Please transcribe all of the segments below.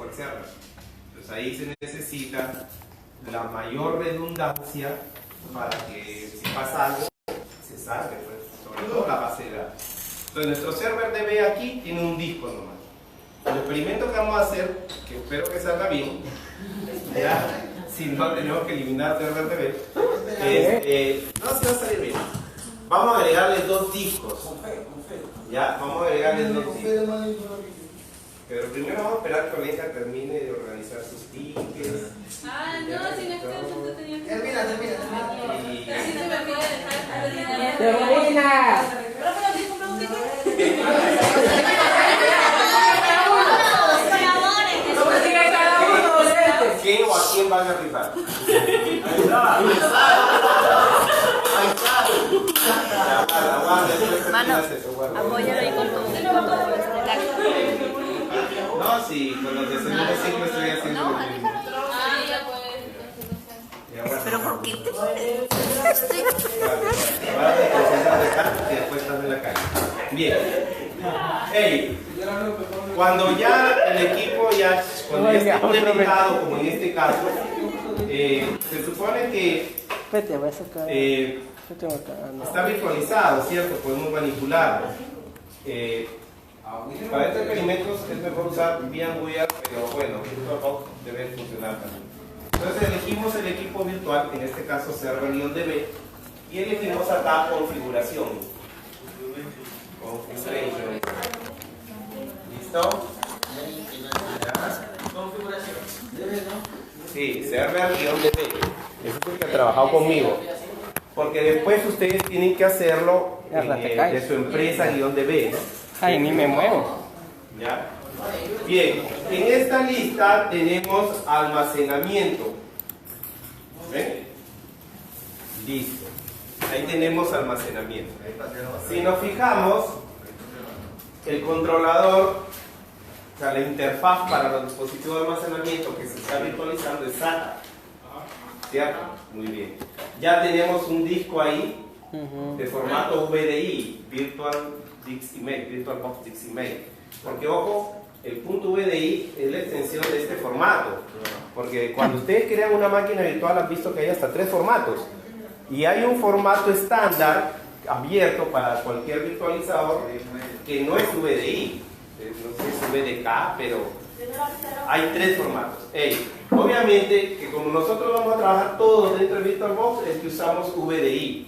al server. Entonces ahí se necesita la mayor redundancia para que si pasa algo se salve, pues, sobre todo la base de datos. Entonces nuestro server DB aquí tiene un disco nomás. El experimento que vamos a hacer, que espero que salga bien, ya, si no tenemos que eliminar el server DB, no se va a salir bien. Vamos a agregarle dos discos. Ya, vamos a agregarle dos discos. Pero primero vamos a esperar que Coneja termine de organizar sus tickets. Ah, no, si no es que yo tenía que... Termina. Casi se me olvida dejar. ¡Termina! ¿Pero me lo tienes comprado un ticket? ¿Quién o a quién van a rifar? Mano, apóyalo ahí con tu No, sí, con los de segundo ciclo estoy haciendo. No, déjalo. Ah, ya pues. Pero ¿por qué te Ahora te concentras de acá y después estás en la calle. Bien. Hey, cuando ya el equipo cuando ya esté implementado, como en este caso, se supone que Vete, voy a sacar. está virtualizado, ¿cierto? Podemos manipularlo. Para estos experimentos es mejor usar VMware, pero bueno, VirtualBox debe funcionar también. Entonces elegimos el equipo virtual, en este caso server-db, y elegimos acá configuración. ¿Listo? Configuración. Sí, server-db. Ese es el que ha trabajado conmigo. Porque después ustedes tienen que hacerlo de su empresa-db. Ay, ni me muevo. ¿Ya? Bien, en esta lista tenemos almacenamiento. ¿Ven? Listo. Ahí tenemos almacenamiento. Si nos fijamos, el controlador, o sea, la interfaz para los dispositivos de almacenamiento que se está virtualizando es SATA. ¿Cierto? Muy bien. Ya tenemos un disco ahí de formato VDI, VirtualBox Dixie-Mail. Porque ojo, el punto VDI es la extensión de este formato. Porque cuando ustedes crean una máquina virtual han visto que hay hasta 3 formatos. Y hay un formato estándar abierto para cualquier virtualizador que no es VDI. No sé si es VDK, pero hay 3 formatos. Obviamente que como nosotros vamos a trabajar todos dentro de VirtualBox es que usamos VDI.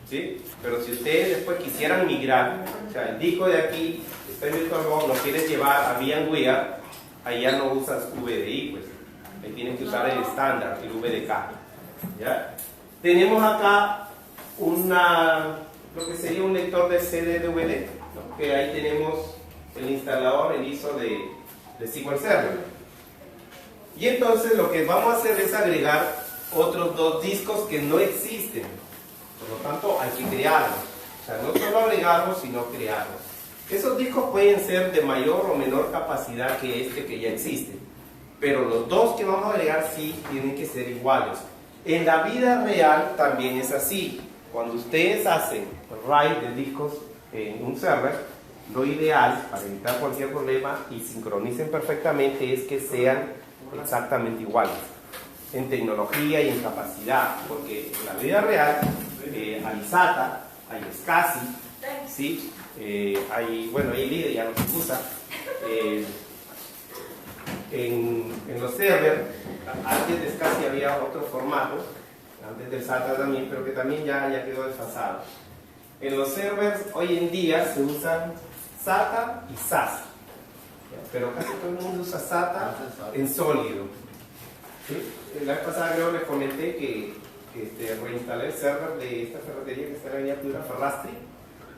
¿Sí? Pero si ustedes después quisieran migrar, o sea, el disco de aquí está en VirtualBox, lo quieres llevar a VMware, ahí ya no usas VDI, pues ahí tienes que usar el estándar, el VDK. ¿Ya? Tenemos acá lo que sería un lector de CD-DVD, ¿no? Que ahí tenemos el instalador, el ISO de SQL Server. Y entonces lo que vamos a hacer es agregar otros 2 discos que no existen. Por lo tanto, hay que crearlos. O sea, no solo agregarlos, sino crearlos. Esos discos pueden ser de mayor o menor capacidad que este que ya existe. Pero los 2 que vamos a agregar sí tienen que ser iguales. En la vida real también es así. Cuando ustedes hacen write de discos en un server, lo ideal para evitar cualquier problema y sincronicen perfectamente es que sean exactamente iguales en tecnología y en capacidad, porque en la vida real hay SATA, hay SCSI, ¿sí? Hay líder, ya no se usa. En los servers, antes de SCSI había otro formato, antes del SATA también, pero que también ya quedó desfasado. En los servers hoy en día se usan SATA y SAS, pero casi todo el mundo usa SATA en sólido. ¿Sí? La vez pasada creo les comenté que reinstalé el server de esta ferretería que está en la avenida Piura Ferrastri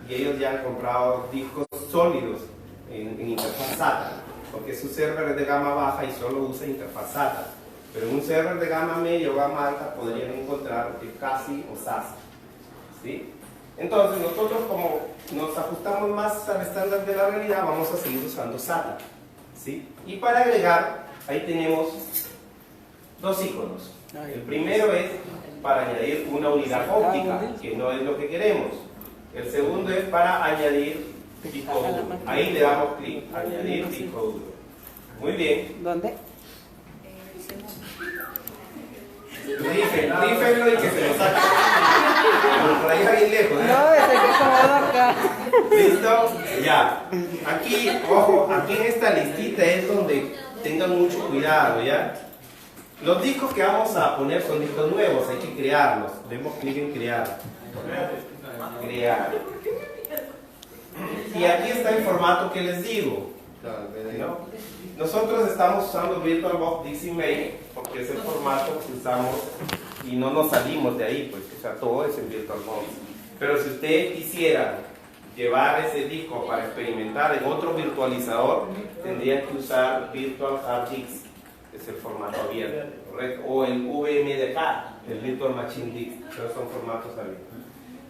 y ellos ya han comprado discos sólidos en interfaz SATA, porque su server es de gama baja y solo usa interfaz SATA, pero en un server de gama media o gama alta podrían encontrar CASI o SAS. ¿Sí? Entonces nosotros, como nos ajustamos más al estándar de la realidad, vamos a seguir usando SATA. ¿Sí? Y para agregar, ahí tenemos 2 iconos. El primero es para añadir una unidad óptica, que no es lo que queremos. El segundo es para añadir disco duro. Ahí le damos clic, añadir disco duro. Muy bien. ¿Dónde? Rífenlo y que se lo saquen. Por ahí bien lejos, ¿eh? No, ese que acomodo acá. ¿Listo? Ya. Aquí, ojo, aquí en esta listita es donde tengan mucho cuidado, ¿ya? Los discos que vamos a poner son discos nuevos, hay que crearlos. Demos clic en crear. Crear. Y aquí está el formato que les digo, ¿no? Nosotros estamos usando VirtualBox DXIMAGE porque es el formato que usamos y no nos salimos de ahí, pues, o sea, todo es en VirtualBox. Pero si ustedes quisieran llevar ese disco para experimentar en otro virtualizador, tendrían que usar Virtual Hard Disk, que es el formato abierto, ¿correcto? O el VMDK, el Virtual Machine Disk, esos son formatos abiertos.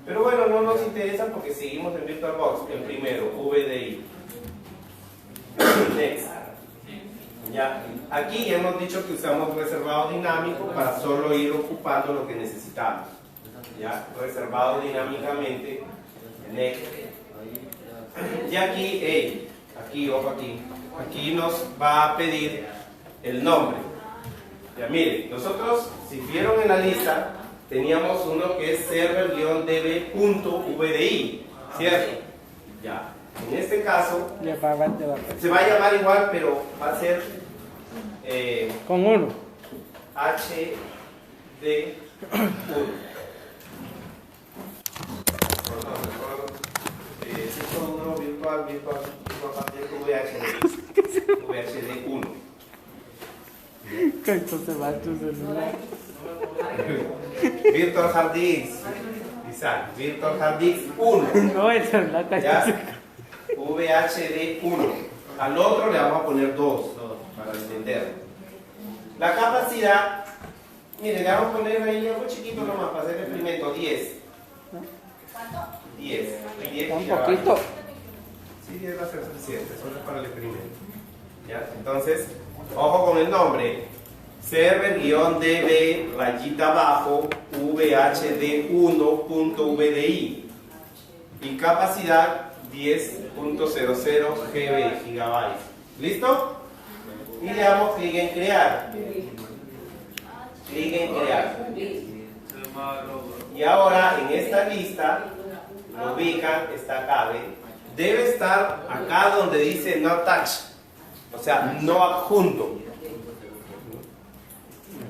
Pero bueno, no nos interesan porque seguimos en VirtualBox. El primero, VDI. Next. Ya. Aquí ya hemos dicho que usamos reservado dinámico para solo ir ocupando lo que necesitamos. Ya, reservado dinámicamente. Next. Y aquí, ojo aquí nos va a pedir el nombre. Ya miren, nosotros, si vieron en la lista, teníamos uno que es server-db.vdi, ¿cierto? Ya. En este caso, se va a llamar igual, pero va a ser con uno. HD1. Virtual VHD1. Entonces va tu celular. Virtual Hard Disk. Exacto. Virtual Hard Disk 1. No, esa es la calle. VHD1. Al otro le vamos a poner 2 para entender. La capacidad, miren, le vamos a poner ahí algo chiquito nomás para hacer el experimento. 10. 10. 10 Un poquito. Sí, 10 va a ser suficiente, solo es para el experimento. ¿Ya? Entonces, ojo con el nombre. Server-db rayita abajo VHD1.vdi y capacidad 10.00 GB. ¿Listo? Y le damos clic en crear. Clic en crear. Y ahora en esta lista lo ubican, está acá, ¿ven? Debe estar acá donde dice no attach, o sea, no adjunto.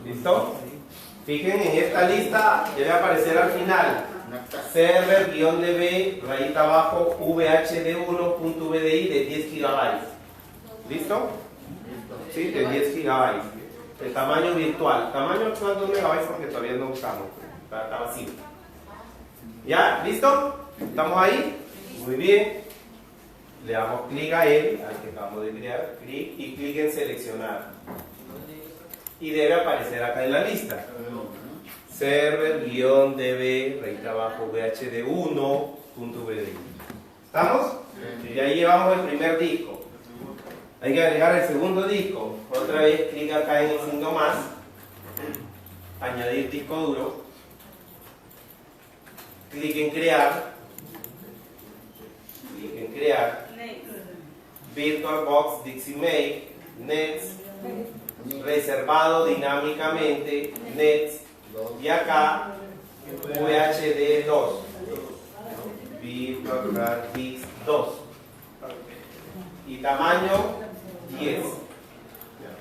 ¿Listo? Fijen en esta lista, debe aparecer al final server-db rayita abajo VHD1.vdi de 10 GB. ¿Listo? Sí, de 10 GB. El tamaño virtual. Tamaño actual de 1 MB porque todavía no usamos. Está vacío. ¿Ya? ¿Listo? ¿Estamos ahí? Muy bien. Le damos clic a él, al que acabamos de crear, clic y clic en seleccionar. Y debe aparecer acá en la lista. Server-db rayita abajo VHD1.vdi. ¿Estamos? Y ahí llevamos el primer disco. Hay que agregar el segundo disco. Otra vez clic acá en el signo más. Añadir disco duro. Clic en crear. Clic en crear. VirtualBox DXIMAGE. Next. Reservado dinámicamente. Next. Y acá VHD2. VirtualBox 2. Y tamaño 10.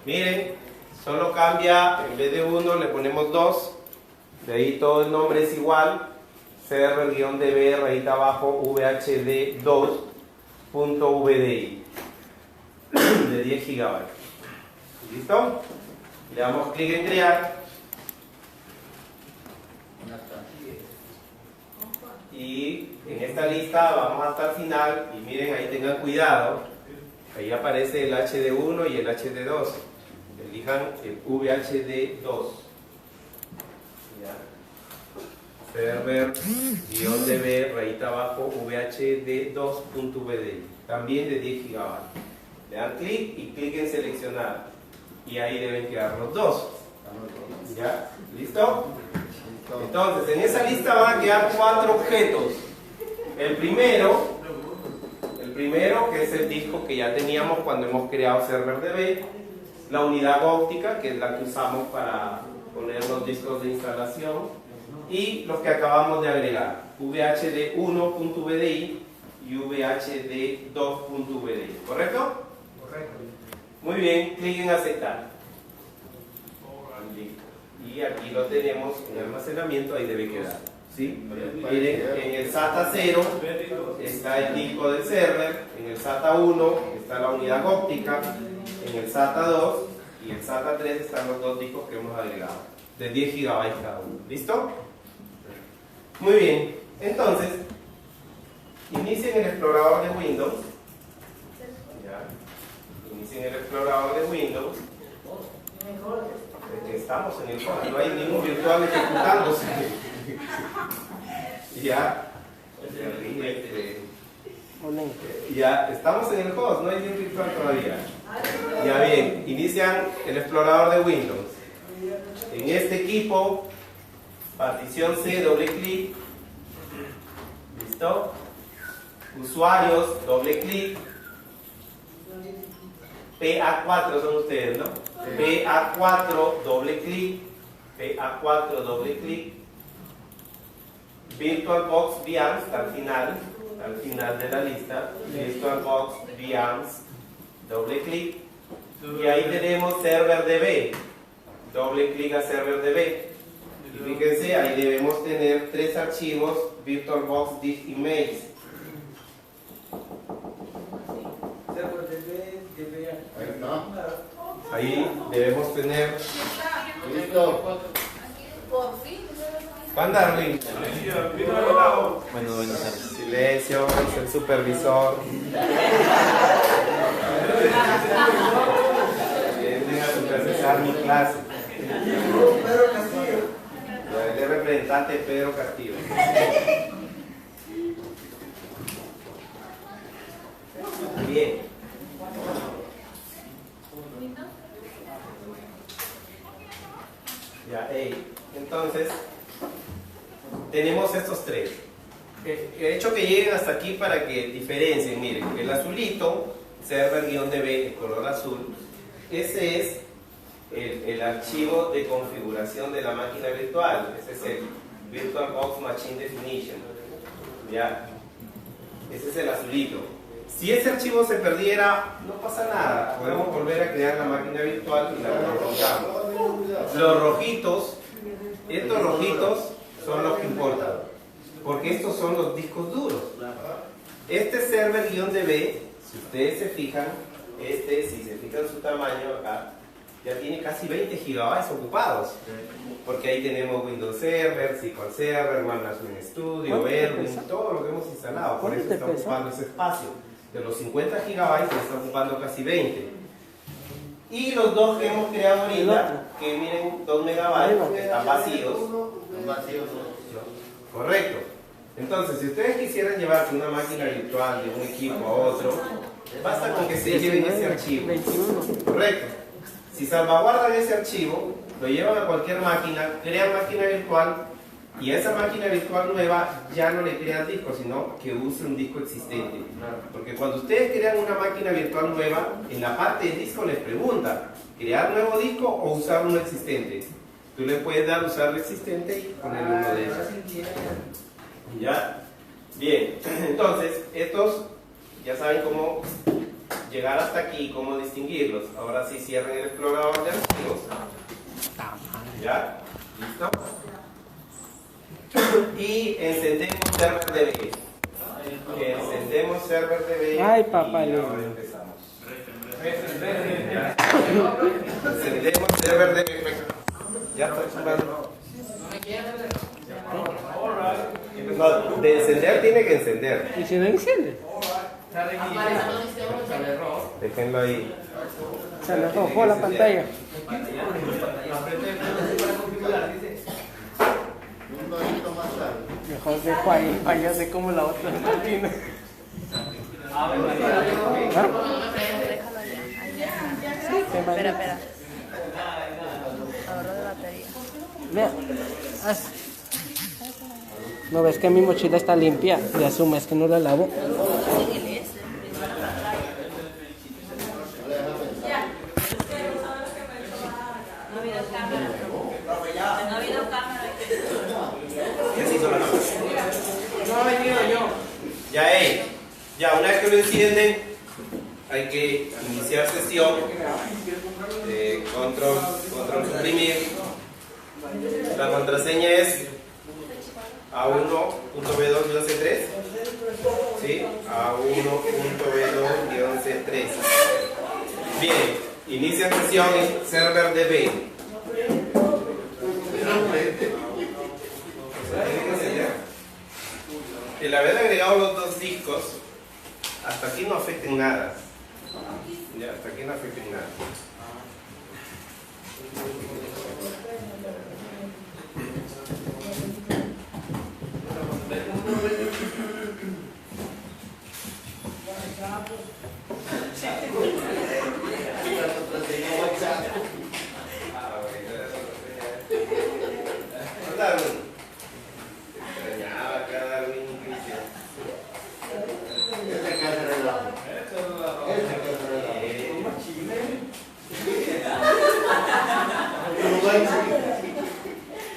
Miren, solo cambia, en vez de 1 le ponemos 2. De ahí todo el nombre es igual. Server-db rayita abajo VHD2.vdi de 10 GB. ¿Listo? Le damos clic en crear. Y en esta lista vamos hasta el final. Y miren, ahí tengan cuidado. Ahí aparece el HD1 y el HD2. Elijan el VHD2. ¿Ya? Server-db rayita abajo VHD2.vdi. También de 10 GB. Le dan clic y clic en seleccionar. Y ahí deben quedar los dos. ¿Ya? ¿Listo? Entonces, en esa lista van a quedar 4 objetos. El primero primero, que es el disco que ya teníamos cuando hemos creado ServerDB, la unidad óptica, que es la que usamos para poner los discos de instalación, y los que acabamos de agregar, VHD1.vdi y VHD2.vdi, ¿correcto? Correcto. Muy bien, clic en aceptar. Y aquí lo tenemos en almacenamiento, ahí debe quedar. ¿Sí? Miren, en el SATA 0 está el disco del server, en el SATA 1 está la unidad óptica, en el SATA 2 y el SATA 3 están los dos discos que hemos agregado, de 10 GB cada uno. ¿Listo? Muy bien, entonces, inicien el explorador de Windows. Ya. Inicien el explorador de Windows. Estamos en el host, no hay ningún virtual ejecutándose. Ya. Ya, estamos en el host, no hay ningún virtual todavía. Ya bien, inician el explorador de Windows. En este equipo, partición C, doble clic. ¿Listo? Usuarios, doble clic. PA4 son ustedes, ¿no? PA4, doble clic. PA4, doble clic. VirtualBox VMs, al final de la lista. VirtualBox VMs, doble clic. Y ahí tenemos ServerDB. Doble clic a ServerDB. Y fíjense, ahí debemos tener 3 archivos VirtualBox disk images. Ahí debemos tener. Listo. Por fin. Juan Darwin. Bueno, buenas tardes. Silencio, es el supervisor. Vienen a supervisar mi clase. Pedro Castillo. El representante Pedro Castillo. Bien. Ya, entonces, tenemos estos tres. He hecho que lleguen hasta aquí para que diferencien. Miren, el azulito, server-db de color azul, ese es el archivo de configuración de la máquina virtual. Ese es el VirtualBox Machine Definition. ¿Ya? Ese es el azulito. Si ese archivo se perdiera, no pasa nada. Podemos volver a crear la máquina virtual y la prolongamos. Los rojitos, estos rojitos son los que importan, porque estos son los discos duros. Este server-db, si ustedes se fijan, si se fijan su tamaño acá, ya tiene casi 20 GB ocupados, porque ahí tenemos Windows Server, SQL Server, Management Studio, Erwin, todo lo que hemos instalado. Por eso está ocupando ese espacio. De los 50 GB se está ocupando casi 20. Y los dos que hemos creado ahorita, que miren, 2 MB, están vacíos. Correcto. Entonces, si ustedes quisieran llevarse una máquina virtual de un equipo a otro, basta con que se lleven ese archivo. Correcto. Si salvaguardan ese archivo, lo llevan a cualquier máquina, crean máquina virtual, y a esa máquina virtual nueva ya no le crean disco, sino que use un disco existente. Porque cuando ustedes crean una máquina virtual nueva, en la parte de disco les pregunta, ¿crear nuevo disco o usar uno existente? Tú le puedes dar usar lo existente y poner uno de ellos. ¿Ya? Bien, entonces, estos ya saben cómo llegar hasta aquí, cómo distinguirlos. Ahora sí cierren el explorador de archivos. ¿Ya? ¿Listo? Y encendemos ServerDB. Encendemos ServerDB. Ay, papá, y ahora empezamos. Encendemos ServerDB. Ya está sumando. No, de encender tiene que encender. ¿Y si no enciende? Déjenlo ahí. Se le rojó la pantalla. Mejor dejo ahí, ya sé cómo la otra máquina. Déjalo allá. Espera, espera. Ahorro de batería. Vea. ¿No ves que mi mochila está limpia? Y asumes que no la lavo. lo encienden, hay que iniciar sesión, control suprimir. La contraseña es A1.B2-C3, ¿sí? A1.B2-C3. Bien, inicia sesión en server DB. El haber agregado los dos discos, hasta aquí no afecten nada. Ya, hasta aquí no afecten nada.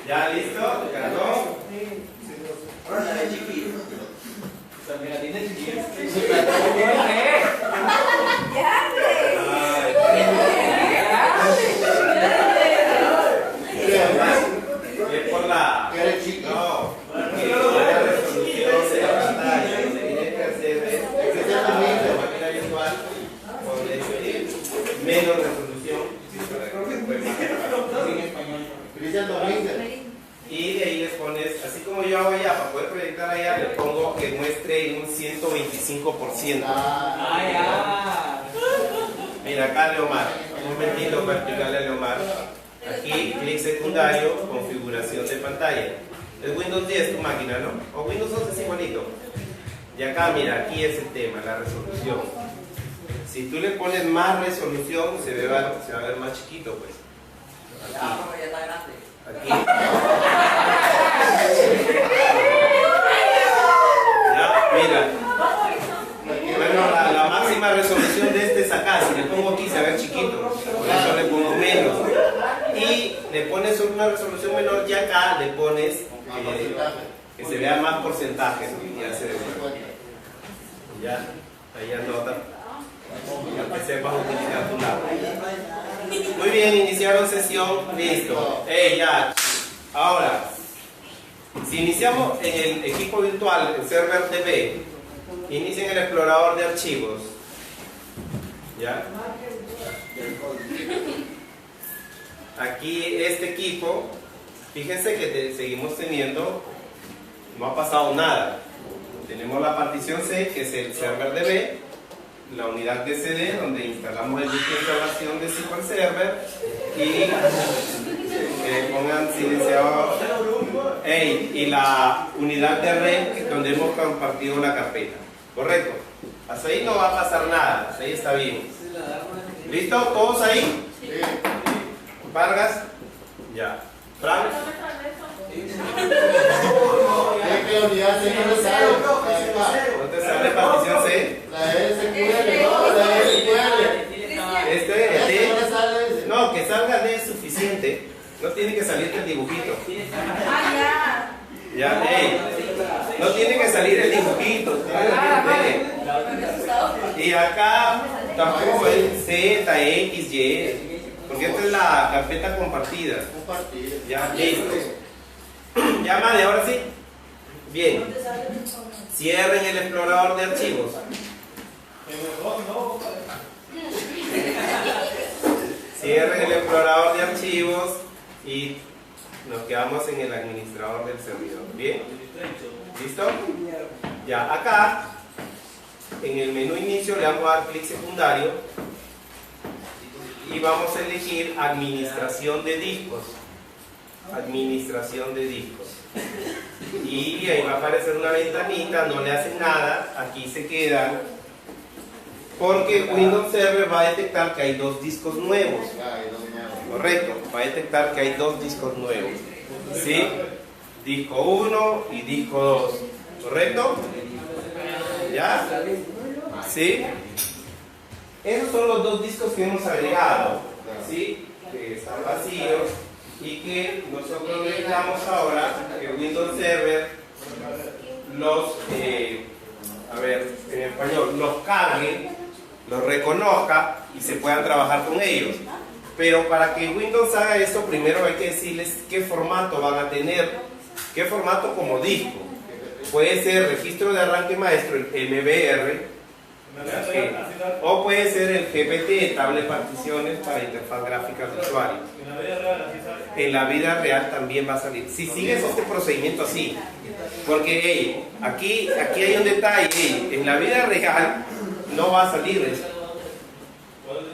¿Ya listo? ¿Cargó? Es por la... No, porque la resolución de la pantalla. Lo que tienes que hacer es la máquina virtual ponerle menos resolución para que se pueda y de ahí les pones, así como yo hago allá, para poder proyectar allá, le pongo que muestre un 125%. Mira, acá Leomar, un momentito para explicarle a Leomar. Aquí, clic secundario, configuración de pantalla. Es Windows 10 tu máquina, ¿no? O Windows 11 es igualito. Y acá, mira, aquí es el tema, la resolución. Si tú le pones más resolución, se va a ver más chiquito, pues. Aquí. Ya, mira. Bueno, la máxima resolución de este es acá. Si le pongo aquí se va a ver chiquito. Por eso le pongo menos. Y le pones una resolución menor y acá le pones que se vea más porcentaje. Ya se ve. Ya, ahí anota. Ya que sepas utilizar tu lado. Muy bien, iniciaron sesión, listo. Ya. Ahora, si iniciamos en el equipo virtual, el server DB, inicia en el explorador de archivos. ¿Ya? Aquí este equipo, fíjense que seguimos teniendo, no ha pasado nada. Tenemos la partición C, que es el server DB. La unidad de CD donde instalamos el disco de instalación de SQL Server y que pongan silenciado y la unidad de red donde hemos compartido la carpeta. ¿Correcto? Hasta ahí no va a pasar nada, hasta ahí está bien. ¿Listo? ¿Todos ahí? ¿Vargas? Ya. ¿Frank? ¿No te sale partición C? No, que salga D es suficiente. No tiene que salir el dibujito. Ya, no tiene que salir el dibujito. Y acá tampoco es Z, X, Y. Porque esta es la carpeta compartida. Ya, listo. Ya, madre, ahora sí. Bien. Cierren el explorador de archivos. Cierren el explorador de archivos y nos quedamos en el administrador del servidor. ¿Bien? ¿Listo? Ya, acá en el menú inicio le vamos a dar clic secundario y vamos a elegir administración de discos. Administración de discos. Y ahí va a aparecer una ventanita, no le hacen nada, aquí se quedan, porque Windows Server va a detectar que hay dos discos nuevos. Correcto, va a detectar que hay dos discos nuevos. ¿Sí? Disco 1 y disco 2. ¿Correcto? ¿Ya? ¿Sí? Esos son los dos discos que hemos agregado. ¿Sí? Que están vacíos y que nosotros necesitamos ahora que Windows Server los a ver, en español, los cargue, los reconozca y se puedan trabajar con ellos. Pero para que Windows haga esto, primero hay que decirles qué formato van a tener, qué formato como disco. Puede ser registro de arranque maestro, el MBR, o puede ser el GPT, tablet particiones para interfaz gráfica de usuario. En la vida real también va a salir. Si sigues este procedimiento así, porque hey, aquí hay un detalle, hey, en la vida real no va a salir eso.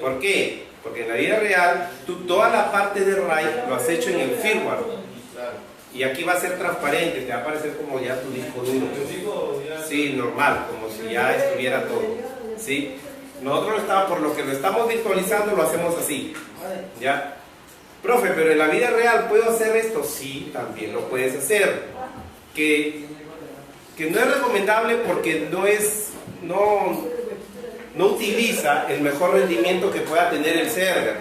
¿Por qué? Porque en la vida real, tú toda la parte de RAID lo has hecho en el firmware. Y aquí va a ser transparente, te va a aparecer como ya tu disco duro. Sí, normal, como si ya estuviera todo. ¿Sí? Nosotros por lo que lo estamos virtualizando lo hacemos así. ¿Ya? Profe, pero en la vida real ¿puedo hacer esto? Sí, también lo puedes hacer. Que no es recomendable porque no utiliza el mejor rendimiento que pueda tener el server.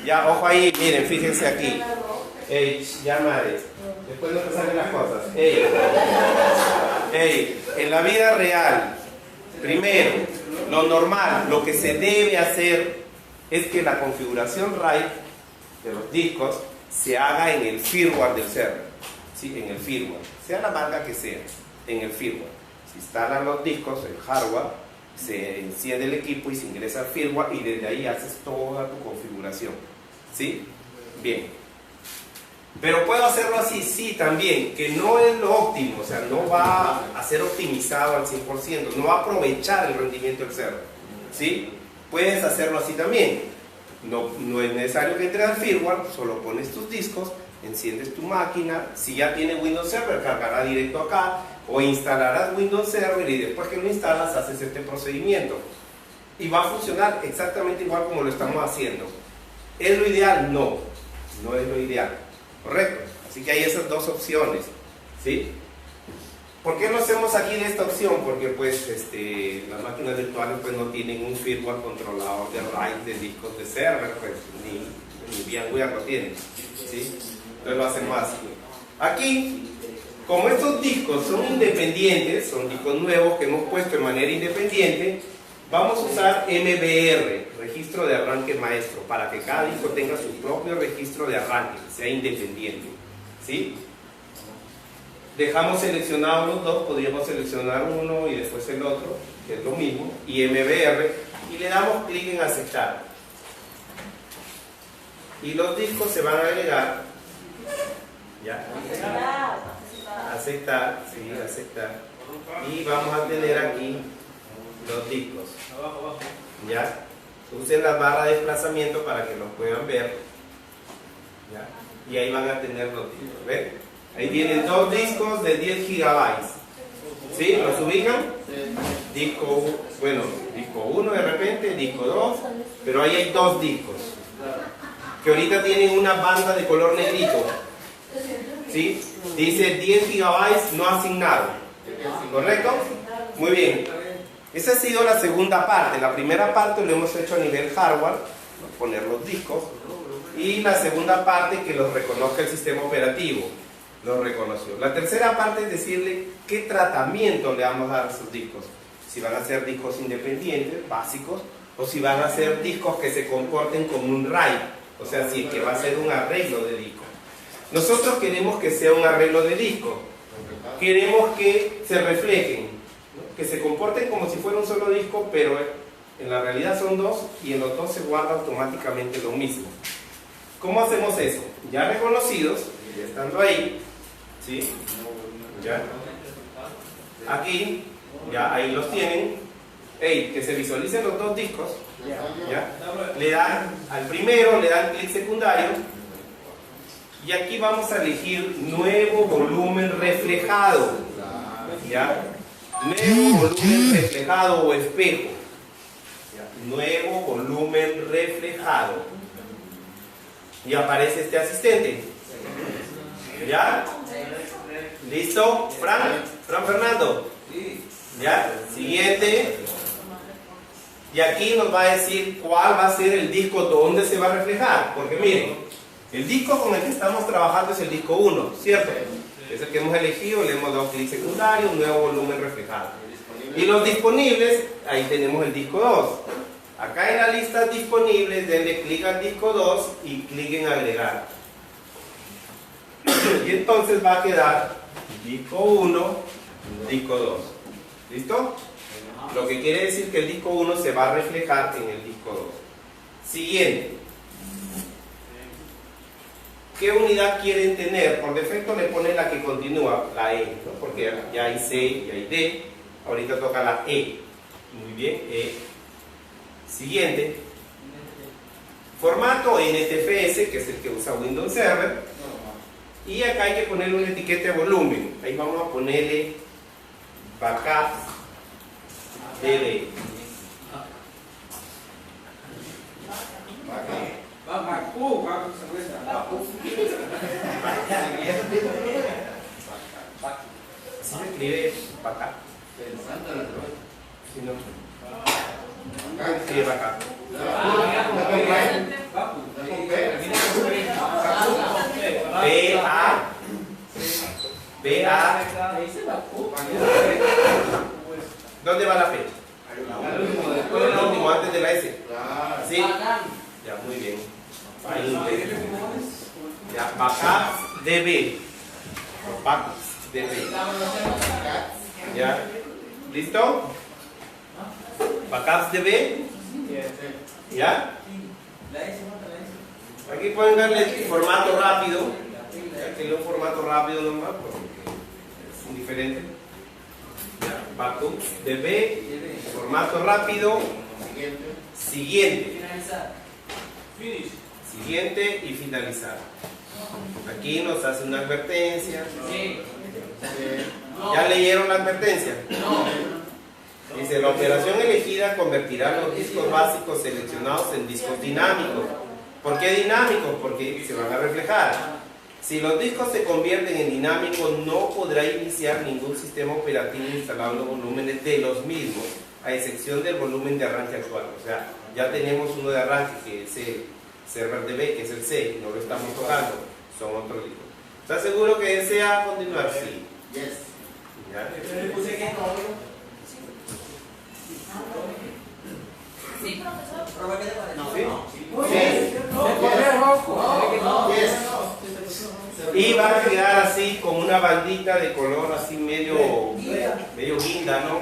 Ya, ojo ahí, miren, fíjense aquí. Ya madre, después no te salen las cosas. En la vida real, primero, lo normal, lo que se debe hacer es que la configuración RAID de los discos se haga en el firmware del server. ¿Sí? En el firmware, sea la marca que sea, en el firmware. Se instalan los discos, el hardware, se enciende el equipo y se ingresa al firmware y desde ahí haces toda tu configuración. ¿Sí? Bien. Pero puedo hacerlo así, sí, también, que no es lo óptimo, o sea, no va a ser optimizado al 100%, no va a aprovechar el rendimiento del server. ¿Sí? Puedes hacerlo así también. No es necesario que entres al firmware, solo pones tus discos, enciendes tu máquina, si ya tiene Windows Server, cargará directo acá, o instalarás Windows Server y después que lo instalas haces este procedimiento. Y va a funcionar exactamente igual como lo estamos haciendo. ¿Es lo ideal? No, no es lo ideal. Correcto. Así que hay esas dos opciones. ¿Sí? ¿Por qué lo hacemos aquí en esta opción? Porque pues las máquinas virtuales pues no tienen un firmware controlador de RAID de discos de server, pues ni VMware lo tienen. ¿Sí? Entonces lo hacemos así. Aquí, como estos discos son independientes, son discos nuevos que hemos puesto de manera independiente, vamos a usar MBR, registro de arranque maestro, para que cada disco tenga su propio registro de arranque, sea independiente. ¿Sí? Dejamos seleccionados los dos, podríamos seleccionar uno y después el otro, que es lo mismo, y MBR, y le damos clic en aceptar. Y los discos se van a agregar. ¿Ya? Aceptar, sí, aceptar. Y vamos a tener aquí los discos. ¿Ya? Usen la barra de desplazamiento para que los puedan ver. ¿Ya? Y ahí van a tener los discos. ¿Ven? Ahí tienen dos discos de 10 gigabytes. ¿Sí? ¿Los ubican? Disco 1 de repente, disco 2, pero ahí hay dos discos que ahorita tienen una banda de color negrito. ¿Sí? Dice 10 gigabytes no asignado. ¿Correcto? Muy bien. Esa ha sido la segunda parte. La primera parte lo hemos hecho a nivel hardware, poner los discos, y la segunda parte que los reconozca el sistema operativo. Lo reconoció. La tercera parte es decirle qué tratamiento le vamos a dar a esos discos. Si van a ser discos independientes, básicos, o si van a ser discos que se comporten como un RAID, o sea, sí, que va a ser un arreglo de disco. Nosotros queremos que sea un arreglo de disco. Queremos que se reflejen, ¿no? Que se comporten como si fuera un solo disco, pero en la realidad son dos y en los dos se guarda automáticamente lo mismo. ¿Cómo hacemos eso? Ya reconocidos, ya estando ahí, ¿sí? Ya. Aquí, ya ahí los tienen. Que se visualicen los dos discos. ¿Ya? Le dan al primero, le dan clic secundario. Y aquí vamos a elegir nuevo volumen reflejado. ¿Ya? Nuevo volumen reflejado o espejo. ¿Ya? Nuevo volumen reflejado. Y aparece este asistente. ¿Ya? ¿Listo? Fran Fernando. ¿Ya? Siguiente. Y aquí nos va a decir cuál va a ser el disco donde se va a reflejar. Porque miren, el disco con el que estamos trabajando es el disco 1, ¿cierto? Es el que hemos elegido, le hemos dado clic secundario, nuevo volumen reflejado. Y los disponibles, ahí tenemos el disco 2. Acá en la lista disponibles, denle clic al disco 2 y clic en agregar. Y entonces va a quedar disco 1, disco 2. ¿Listo? Lo que quiere decir que el disco 1 se va a reflejar en el disco 2. Siguiente. ¿Qué unidad quieren tener? Por defecto le ponen la que continúa, la E, ¿no? Porque ya hay C y hay D. Ahorita toca la E. Muy bien, E. Siguiente. Formato NTFS, que es el que usa Windows Server. Y acá hay que ponerle una etiqueta de volumen. Ahí vamos a ponerle backup DB. Así se escribe backup. Si no, se escribe backup. B-A. ¿Dónde va la fecha? El último, antes de la S. ¿Sí? Ya, muy bien. Ahí lo ves. Ya, backup DB. Backup DB. ¿Ya? ¿Listo? Backups DB. ¿Ya? Aquí pueden darle formato rápido. Aquí un formato rápido nomás, porque es indiferente. Ya, backup DB, formato rápido. Siguiente. Siguiente y finalizar. Aquí nos hace una advertencia. ¿Ya leyeron la advertencia? Dice, la operación elegida convertirá los discos básicos seleccionados en discos dinámicos. ¿Por qué dinámicos? Porque se van a reflejar. Si los discos se convierten en dinámicos, no podrá iniciar ningún sistema operativo instalado en los volúmenes de los mismos, a excepción del volumen de arranque actual. O sea, ya tenemos uno de arranque, que es el server DB, que es el C, no lo estamos tocando, son otros discos. ¿Estás seguro que desea continuar? Sí. ¿Ya? Sí, profesor. Y va a quedar así con una bandita de color así medio guinda, ¿no?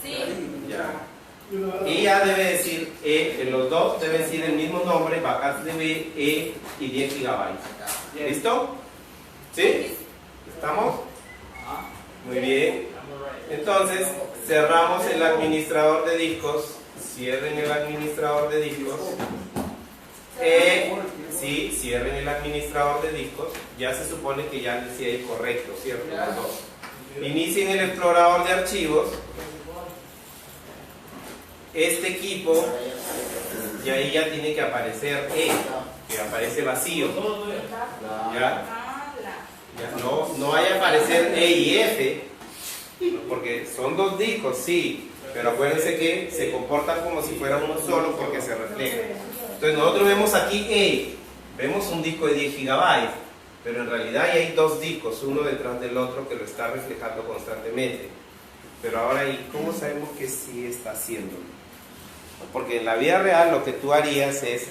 Sí. Ya. Y ya debe decir E, en los dos debe decir el mismo nombre, backup DB, E y 10 GB. ¿Listo? ¿Sí? ¿Estamos? Muy bien. Entonces, cerramos el administrador de discos. Cierren el administrador de discos. Sí, cierren el administrador de discos. Ya se supone que ya decía ahí correcto, ¿cierto? Los dos. Inicien el explorador de archivos. Este equipo, y ahí ya tiene que aparecer E, que aparece vacío. ¿Ya? No vaya a aparecer E y F, porque son dos discos, sí, pero acuérdense que se comportan como si fuera uno solo porque se refleja. Entonces nosotros vemos aquí E, vemos un disco de 10 GB, pero en realidad hay dos discos, uno detrás del otro, que lo está reflejando constantemente. Pero ahora, ¿y cómo sabemos que sí está haciéndolo? Porque en la vida real lo que tú harías es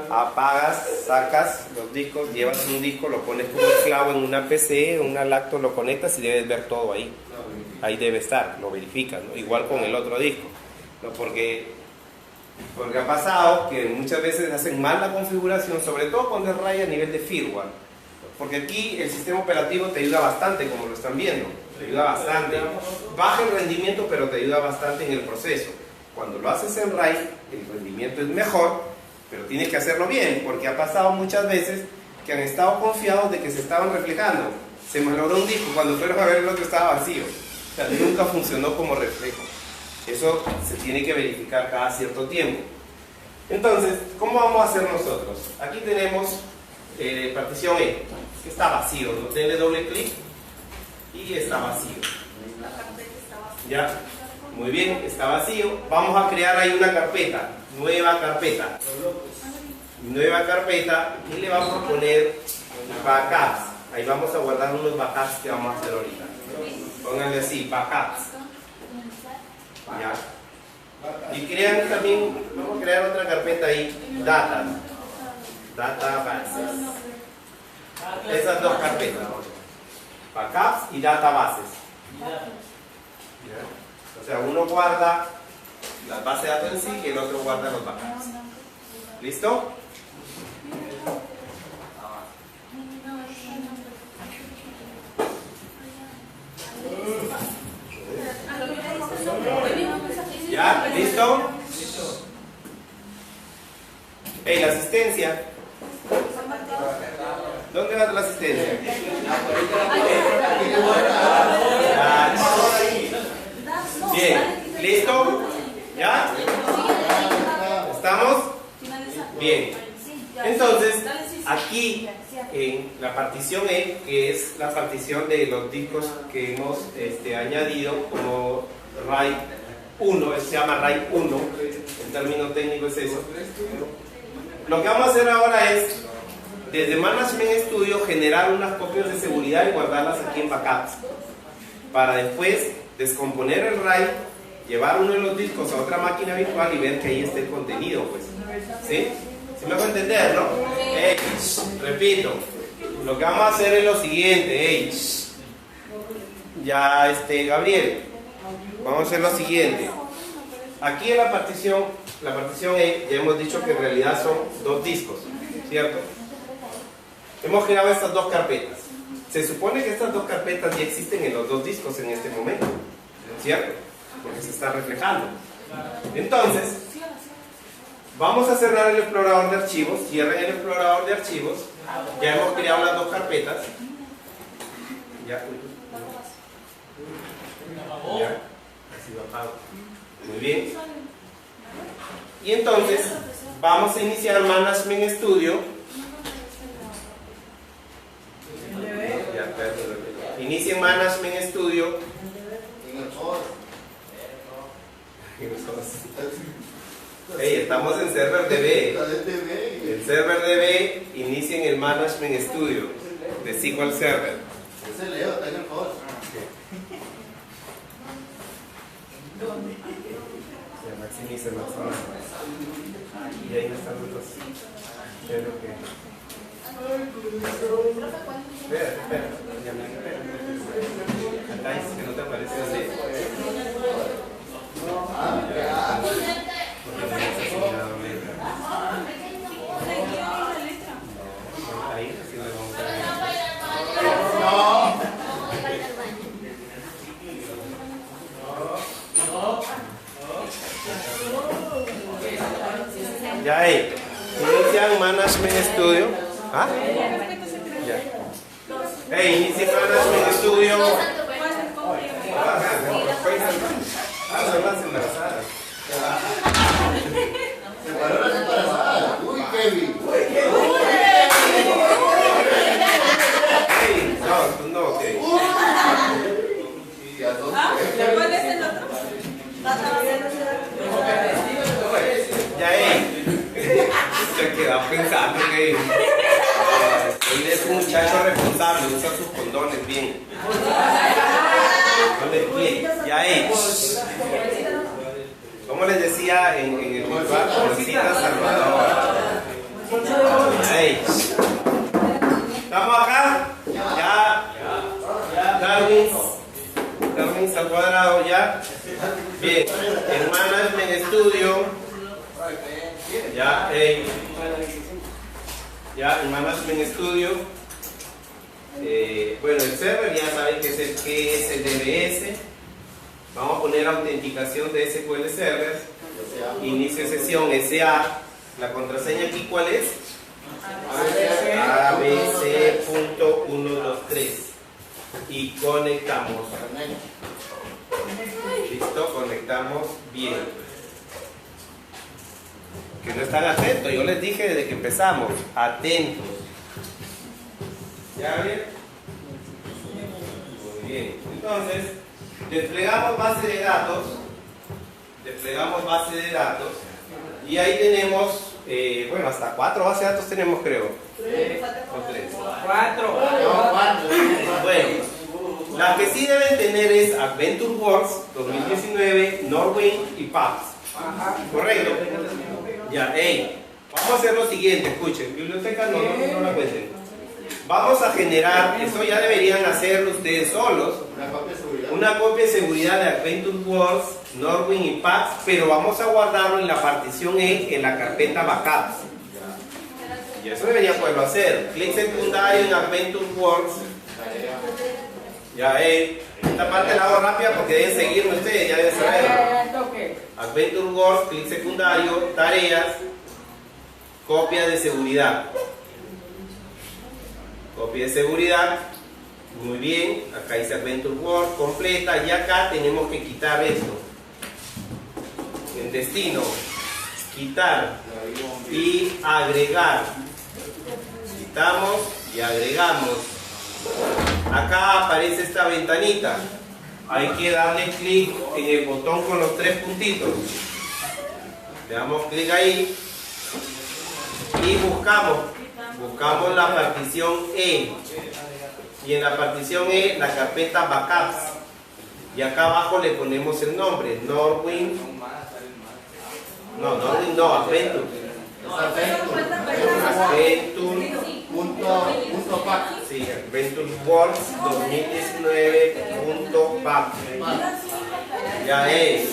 apagas, sacas los discos, llevas un disco, lo pones como un clavo en una PC, una lacto, lo conectas y debes ver todo ahí. Ahí debe estar, lo verificas, ¿no? Igual con el otro disco, ¿no? Porque ha pasado que muchas veces hacen mal la configuración, sobre todo cuando es raya a nivel de firmware. Porque aquí el sistema operativo te ayuda bastante, como lo están viendo, te ayuda bastante. Baja el rendimiento, pero te ayuda bastante en el proceso. Cuando lo haces en RAID, el rendimiento es mejor, pero tienes que hacerlo bien, porque ha pasado muchas veces que han estado confiados de que se estaban reflejando. Se malogró un disco, cuando fueron a ver el otro estaba vacío. O sea, nunca funcionó como reflejo. Eso se tiene que verificar cada cierto tiempo. Entonces, ¿cómo vamos a hacer nosotros? Aquí tenemos partición E, que está vacío, ¿no? Denle doble clic y está vacío. ¿Ya? Muy bien, está vacío. Vamos a crear ahí una carpeta, nueva carpeta. Nueva carpeta y le vamos a poner backups. Ahí vamos a guardar unos backups que vamos a hacer ahorita. Pónganle así, backups. ¿Ya? Y crean también, vamos a crear otra carpeta ahí, data bases. Esas dos carpetas, backups y databases. O sea, uno guarda las bases de datos en sí y el otro guarda los backups. ¿Listo? ¿Ya? ¿Listo? Hey, la asistencia. ¿Dónde va la asistencia? Bien, ¿listo? ¿Ya? ¿Estamos? Bien. Entonces, aquí en la partición E, que es la partición de los discos que hemos añadido como RAID 1, se llama RAID 1, el término técnico es eso. Lo que vamos a hacer ahora es, desde Management Studio, generar unas copias de seguridad y guardarlas aquí en backups, para después descomponer el RAID, llevar uno de los discos a otra máquina virtual y ver que ahí está el contenido, pues. ¿Sí? ¿Sí me hago entender, no? Hey, repito, lo que vamos a hacer es lo siguiente, hey, ya Gabriel, vamos a hacer lo siguiente. Aquí en la partición E, ya hemos dicho que en realidad son dos discos, ¿cierto? Hemos creado estas dos carpetas. Se supone que estas dos carpetas ya existen en los dos discos en este momento, ¿cierto? Porque se está reflejando. Entonces, vamos a cerrar el explorador de archivos. Cierren el explorador de archivos. Ya hemos creado las dos carpetas. Ya. Así lo apago. Muy bien. Y entonces, vamos a iniciar Management Studio. Inicien Management Studio. Hey, estamos en server DB. El server DB, inicien el Management Studio de SQL Server. Ese Leo está en el host. Maximiza. Y ahí no están los dos. Espero que. Espera. Acá dice que no te aparece donde. Ahí, así le vamos a ver. Ya ahí. Inician Management Studio. ¿Ah? Ya. Hey, inician Management Studio. Son las embarazadas. Se paró las embarazadas. Uy, Kevin. Hey, no, tú no, Kevin. ¿Cuál es el otro? Ya, se queda pensando que él es un muchacho responsable, usa sus condones bien. No le pide. Ya, como les decía en el ritual, Bolsita Salvador. Ya, ¿estamos acá? Ya. Darwin al cuadrado, ya. Bien, en Management Studio. Ya, en Management Studio. Bueno, el server ya saben que es el DBS. Vamos a poner autenticación de SQL Server. Inicio sesión SA. La contraseña aquí, ¿cuál es? ABC.123. Y conectamos. Listo, conectamos bien. Que no están atentos, yo les dije desde que empezamos, atentos. ¿Ya bien? Muy bien. Entonces, desplegamos base de datos, y ahí tenemos, bueno, hasta 4 bases de datos tenemos, creo. O 3. 4. No, 4. Bueno, Las que sí deben tener es Adventure Works 2019, Norwind y Paps. ¿Correcto? Ya, vamos a hacer lo siguiente, escuchen, biblioteca no la cuenten. Vamos a generar, eso ya deberían hacerlo ustedes solos, una copia de seguridad de Adventure Works, Norwind y Paps, pero vamos a guardarlo en la partición E, en la carpeta Backups. Y eso deberían poderlo hacer. Clic secundario en Adventure Works. Ya, esta parte la hago rápida porque deben seguirme ustedes, ya deben saber. Adventure Works, clic secundario, tareas, copia de seguridad. Copia de seguridad. Muy bien, acá dice Adventure Works completa y acá tenemos que quitar esto. En destino, quitar y agregar. Quitamos y agregamos. Acá aparece esta ventanita. Hay que darle clic en el botón con los 3 puntitos. Le damos clic ahí y buscamos la partición E. Y en la partición E la carpeta Backups. Y acá abajo le ponemos el nombre, Norwind. Norwind no, Adventure. Adventure.pack. Sí, Adventure Works 2019.pack. Ya es.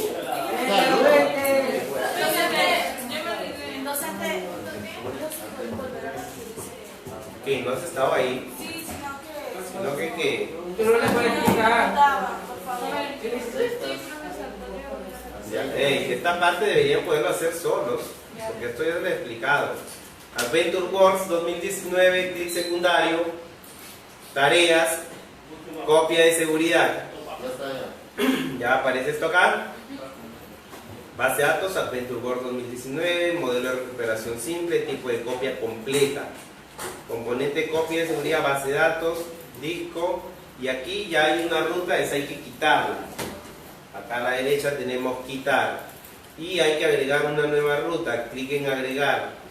¿Qué? ¿No has estado ahí? Sino que ¿qué? Tú no le puedes explicar. Ya, esta parte deberían poderlo hacer solos, porque esto ya lo he explicado. Adventure Works 2019, clic secundario, tareas, copia de seguridad. Ya aparece esto acá. Base de datos, Adventure Works 2019, modelo de recuperación simple, tipo de copia completa. Componente copia de seguridad, base de datos, disco. Y aquí ya hay una ruta, esa hay que quitarla. Acá a la derecha tenemos quitar. Y hay que agregar una nueva ruta. Clic en agregar.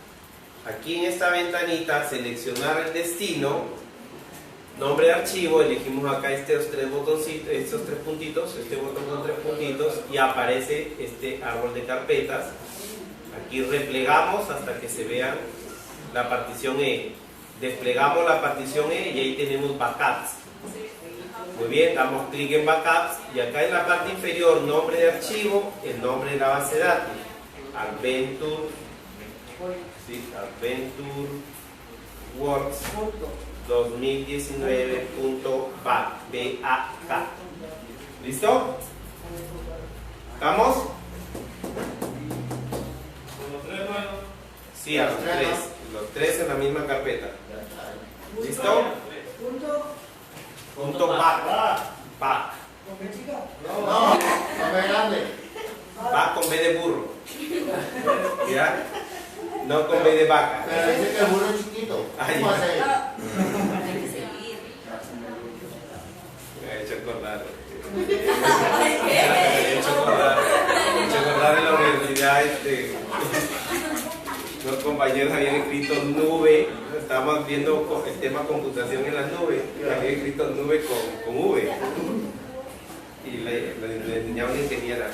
Aquí en esta ventanita, seleccionar el destino. Nombre de archivo, elegimos acá estos 3 botoncitos, estos 3 puntitos, este botón con 3 puntitos y aparece este árbol de carpetas. Aquí replegamos hasta que se vean la partición E. Desplegamos la partición E y ahí tenemos backups. Muy bien, damos clic en backups y acá en la parte inferior, nombre de archivo, el nombre de la base de datos. Adventure Works 2019.back. ¿Listo? ¿Estamos? Sí, a los 3. Los 3 en la misma carpeta. ¿Listo? Punto back. Back. No, no me grande. Back con B de burro. ¿Ya? No con B de vaca. Pero dice que el burro es chiquito. ¿Cómo hace? Me ha hecho acordar. Me ha hecho acordar en la universidad. Los compañeros habían escrito nube. Estábamos viendo el tema computación en las nubes. Habían escrito nube con V. Y le enseñaba a una ingeniera.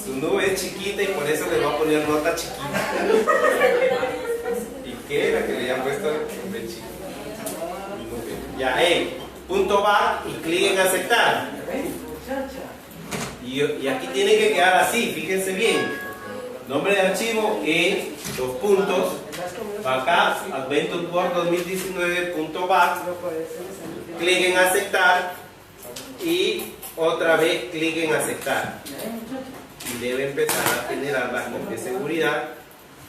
Su nube es chiquita y por eso le va a poner nota chiquita. ¿Y qué era que le habían puesto el chiquito? Ya, punto back y clic en aceptar. Y aquí tiene que quedar así, fíjense bien. Nombre de archivo, 2 puntos, backups, Adventure Works 2019.back, clic en aceptar y otra vez clic en aceptar. Y debe empezar a generar la copia de seguridad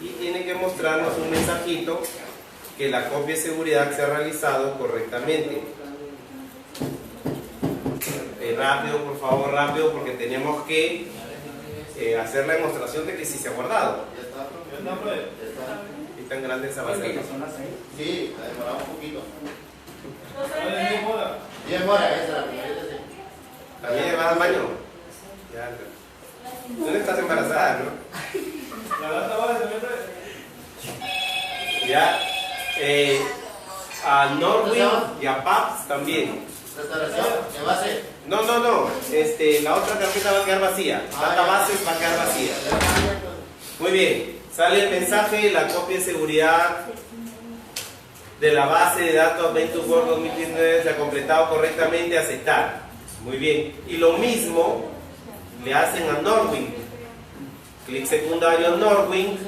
y tiene que mostrarnos un mensajito que la copia de seguridad se ha realizado correctamente. Rápido, por favor, rápido, porque tenemos que hacer la demostración de que sí se ha guardado. Ya está. ¿Y tan grande esa base? Sí, la demoramos un poquito. 10 horas, esa es la primera. ¿También vas al baño? Ya. Tú no estás embarazada, ¿no? Ya. a Norwin y a Paps también. Restauración, ¿qué base? No, la otra carpeta va a quedar vacía. Databases va a quedar vacía. Muy bien, sale el mensaje, la copia de seguridad de la base de datos Venture World 2019 se ha completado correctamente, aceptar. Muy bien, y lo mismo le hacen a Norwin. Clic secundario a Norwin,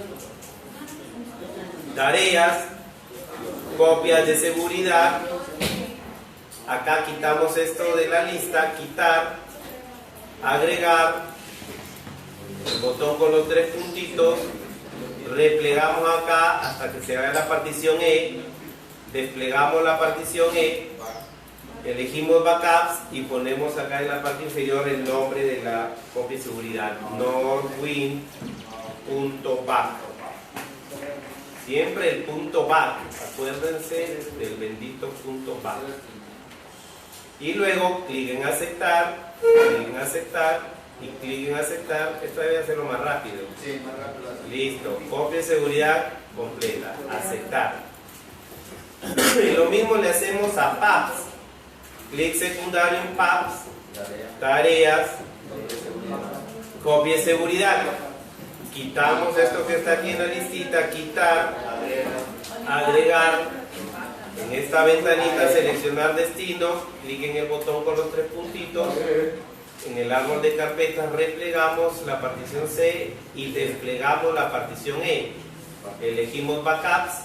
tareas, copias de seguridad. Acá quitamos esto de la lista, quitar, agregar, el botón con los tres puntitos, replegamos acá hasta que se vea la partición E, desplegamos la partición E, elegimos backups y ponemos acá en la parte inferior el nombre de la copia de seguridad, norwin.back. Siempre el punto back, acuérdense del bendito punto back. Y luego clic en aceptar, y clic en aceptar. Esto debe hacerlo más rápido. Sí, más rápido. Listo, copia de seguridad completa, aceptar. Y lo mismo le hacemos a Paps. Clic secundario en Paps, tareas, copia de seguridad. Quitamos esto que está aquí en la listita, quitar, agregar. En esta ventanita seleccionar destino, clic en el botón con los tres puntitos, en el árbol de carpetas replegamos la partición C y desplegamos la partición E. Elegimos backups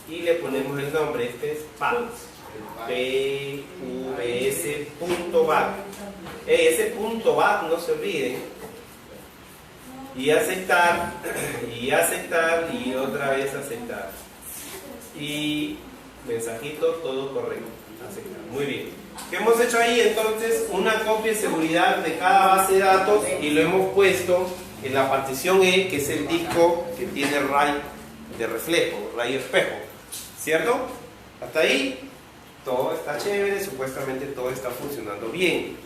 y le ponemos el nombre, este es Paps, pvs.back. Ese punto back no se olviden. Y aceptar, y otra vez aceptar. Y mensajito, todo correcto. Aceptar. Muy bien. ¿Qué hemos hecho ahí? Entonces, una copia de seguridad de cada base de datos y lo hemos puesto en la partición E, que es el disco que tiene ray de reflejo, ray espejo. ¿Cierto? Hasta ahí todo está chévere, supuestamente todo está funcionando bien.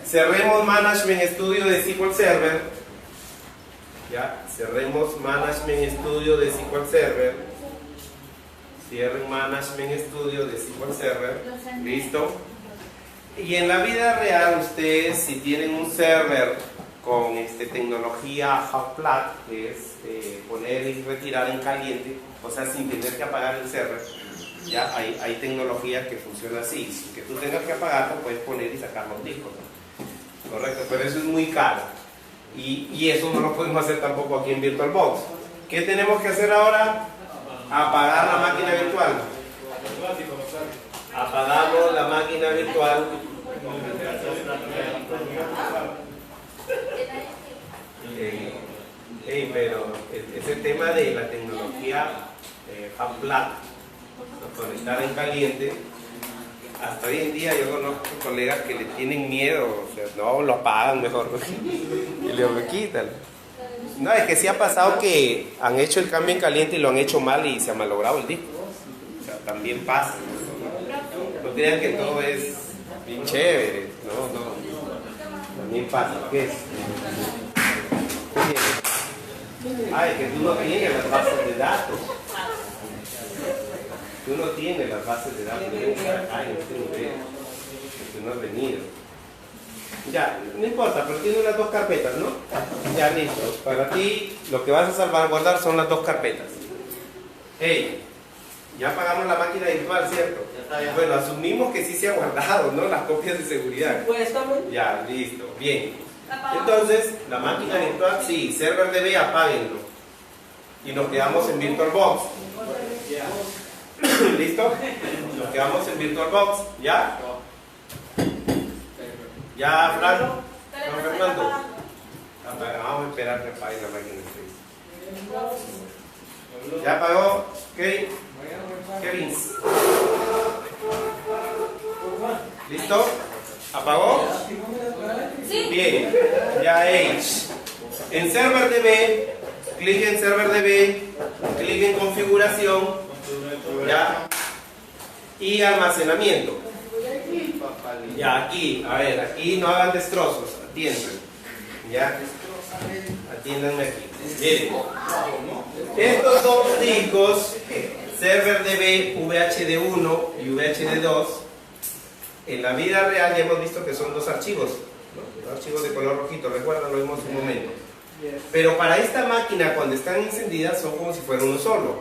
Cerremos Management Studio de SQL Server. Ya, cerremos Management Studio de SQL Server. Cierren Management Studio de SQL Server. Listo. Y en la vida real, ustedes, si tienen un server con tecnología hot plug, que es poner y retirar en caliente, o sea, sin tener que apagar el server, ya hay tecnologías que funcionan así. Sin que tú tengas que apagarlo, puedes poner y sacar los discos. Correcto, pero eso es muy caro. Y eso no lo podemos hacer tampoco aquí en VirtualBox. ¿Qué tenemos que hacer ahora? Apagar la máquina virtual. Apagamos la máquina virtual. Pero ese tema de la tecnología hot plug, conectar en caliente, hasta hoy en día yo conozco colegas que le tienen miedo, o sea, no, lo apagan mejor y lo quitan. No, es que sí ha pasado que han hecho el cambio en caliente y lo han hecho mal y se ha malogrado el disco. O sea, también pasa. No crean que todo es bien chévere. No. También pasa. ¿Qué es? Es que tú no tienes las bases de datos. Tú no tienes las bases de datos. Deben estar acá en este nivel. Tú no has venido. Ya, no importa, pero tienes las dos carpetas, ¿no? Ya, listo. Para ti, lo que vas a salvaguardar son las dos carpetas. Hey, ya apagamos la máquina virtual, ¿cierto? Ya. Bueno, asumimos que sí se ha guardado, ¿no? Las copias de seguridad. Ya, listo. Bien. Entonces, la máquina virtual, sí, server DB, apáguenlo. Y nos quedamos en VirtualBox. ¿Listo? Nos quedamos en VirtualBox, ¿ya? ¿Ya, Fran? ¿Don Fernando? Vamos a esperar que apague la máquina. ¿Ya apagó? ¿Ok? Kevin. ¿Listo? ¿Apagó? Sí. Bien. Ya H. En Server DB, clic en Server DB, clic en Configuración, ¿ya? Y almacenamiento. Ya, aquí, a ver, aquí no hagan destrozos, atiendan. Ya, atiéndanme aquí. Miren, estos dos discos server DB, VHD1 y VHD2, en la vida real ya hemos visto que son dos archivos, ¿no? Dos archivos de color rojito, recuerdan, lo vimos un momento. Pero para esta máquina, cuando están encendidas, son como si fuera uno solo.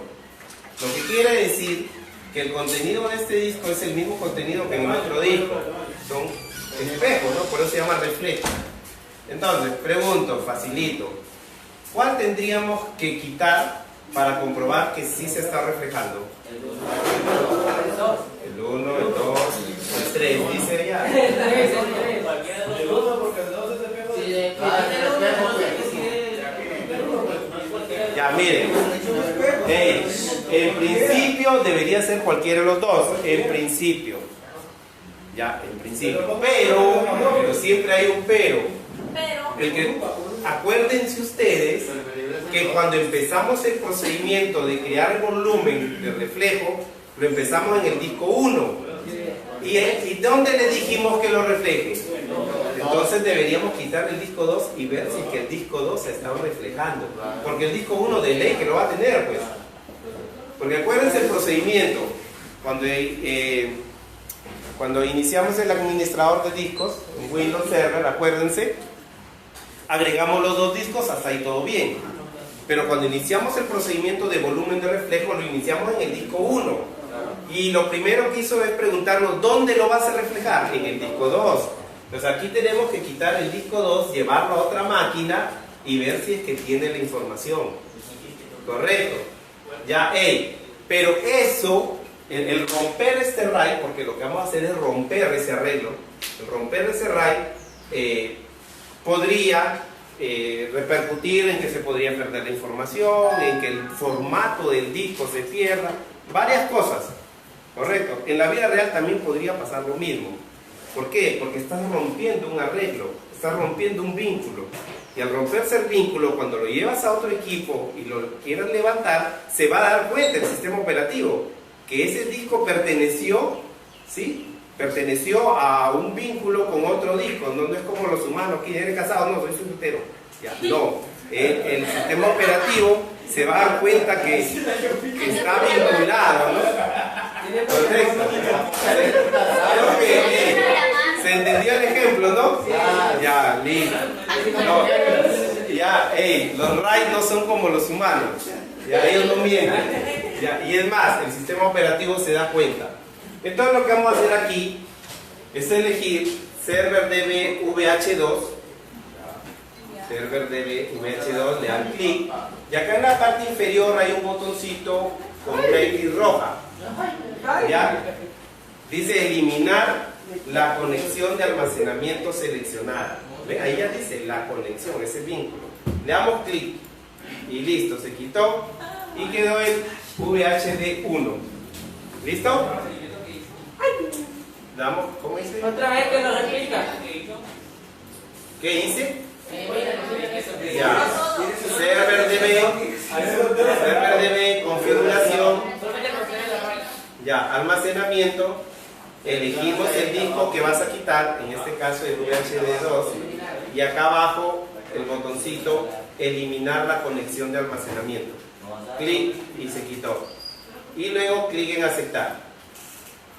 Lo que quiere decir que el contenido de este disco es el mismo contenido que en el otro disco. Son espejos, ¿no? Por eso se llama reflejo. Entonces, pregunto, facilito, ¿cuál tendríamos que quitar para comprobar que sí se está reflejando? El 1, el 2, el 3, dice ya. El 1 porque el 2 es espejo. Ya, miren. En principio debería ser cualquiera de los dos. En principio. Ya, en principio. Pero siempre hay un pero. Acuérdense ustedes que cuando empezamos el procedimiento de crear volumen de reflejo, lo empezamos en el disco 1. ¿Y dónde le dijimos que lo refleje? Entonces deberíamos quitar el disco 2 y ver si es que el disco 2 se está reflejando. Porque el disco 1 de ley que lo va a tener, pues. Porque acuérdense el procedimiento. Cuando iniciamos el administrador de discos, en Windows Server, acuérdense, agregamos los dos discos, hasta ahí todo bien. Pero cuando iniciamos el procedimiento de volumen de reflejo, lo iniciamos en el disco 1. Y lo primero que hizo es preguntarnos, ¿dónde lo vas a reflejar? En el disco 2. Entonces aquí tenemos que quitar el disco 2, llevarlo a otra máquina y ver si es que tiene la información. Correcto. Ya, pero eso, el romper este RAID, porque lo que vamos a hacer es romper ese arreglo, el romper ese RAID podría repercutir en que se podría perder la información, en que el formato del disco se pierda, varias cosas. Correcto. En la vida real también podría pasar lo mismo. ¿Por qué? Porque estás rompiendo un arreglo, estás rompiendo un vínculo. Y al romperse el vínculo, cuando lo llevas a otro equipo y lo quieras levantar, se va a dar cuenta el sistema operativo que ese disco perteneció, ¿sí? Perteneció a un vínculo con otro disco. No es como los humanos, que eres casado, no, soy soltero. Ya, no. El sistema operativo se va a dar cuenta que está vinculado, ¿no? Correcto. Creo que se entendió el ejemplo, ¿no? Ya, listo. No, ya, los RAID no son como los humanos. Ya, ellos no mienten. Ya, y es más, el sistema operativo se da cuenta. Entonces lo que vamos a hacer aquí es elegir server DB VH2. Server DB VH2, le dan clic. Y acá en la parte inferior hay un botoncito con una X roja. ¿Ya? Dice eliminar la conexión de almacenamiento seleccionada. ¿Ve? Ahí ya dice la conexión, ese vínculo. Le damos clic y listo, se quitó y quedó el VHD1. ¿Listo? Damos, ¿cómo dice? Otra vez que lo repita. ¿Qué hice? Ya. Server DB, configuración. Ya, almacenamiento. Elegimos el disco que vas a quitar, en este caso el VHD2, y acá abajo el botoncito eliminar la conexión de almacenamiento. Clic y se quitó. Y luego clic en aceptar.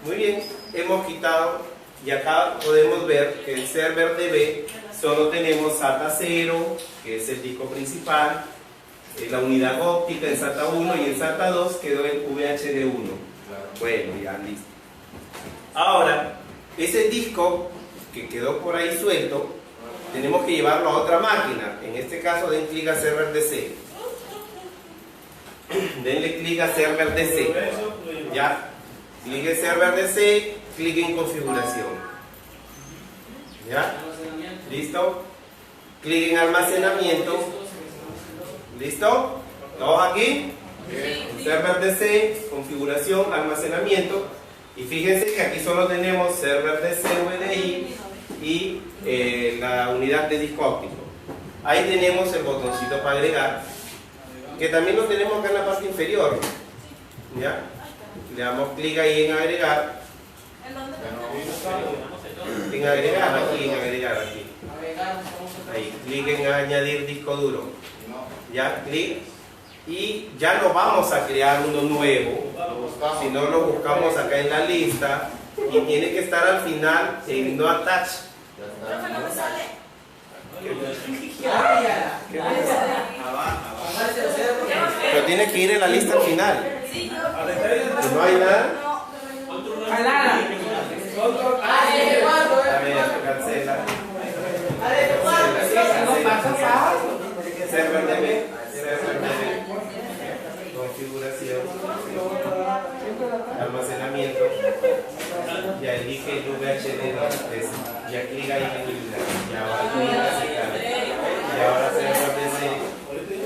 Muy bien, hemos quitado y acá podemos ver que el server DB solo tenemos SATA 0, que es el disco principal, la unidad óptica en SATA 1 y en SATA 2 quedó el VHD1. Bueno, ya listo. Ahora, ese disco que quedó por ahí suelto, tenemos que llevarlo a otra máquina. En este caso, den clic a server DC. Denle clic a server DC. Ya, clic en server DC, clic en configuración. ¿Ya? ¿Listo? Clic en almacenamiento. ¿Listo? ¿Todos aquí? Server DC, configuración, almacenamiento. Y fíjense que aquí solo tenemos server DC VDI y la unidad de disco óptico. Ahí tenemos el botoncito para agregar, que también lo tenemos acá en la parte inferior. ¿Ya? Le damos clic ahí en agregar. En agregar aquí. Ahí, clic en añadir disco duro. Ya, clic. y ya no vamos a crear uno nuevo, Lo buscamos. sino lo buscamos acá en la lista y tiene que estar al final en no attach. Profe, no me sale. Pero tiene que ir en la lista al final. Sí, yo. Si no hay nada, a ver, cancela. Server DB, configuración, almacenamiento, ya elige el VHD ya clic ahí en eliminar, ya va a clic a aceptar, y ahora server DC,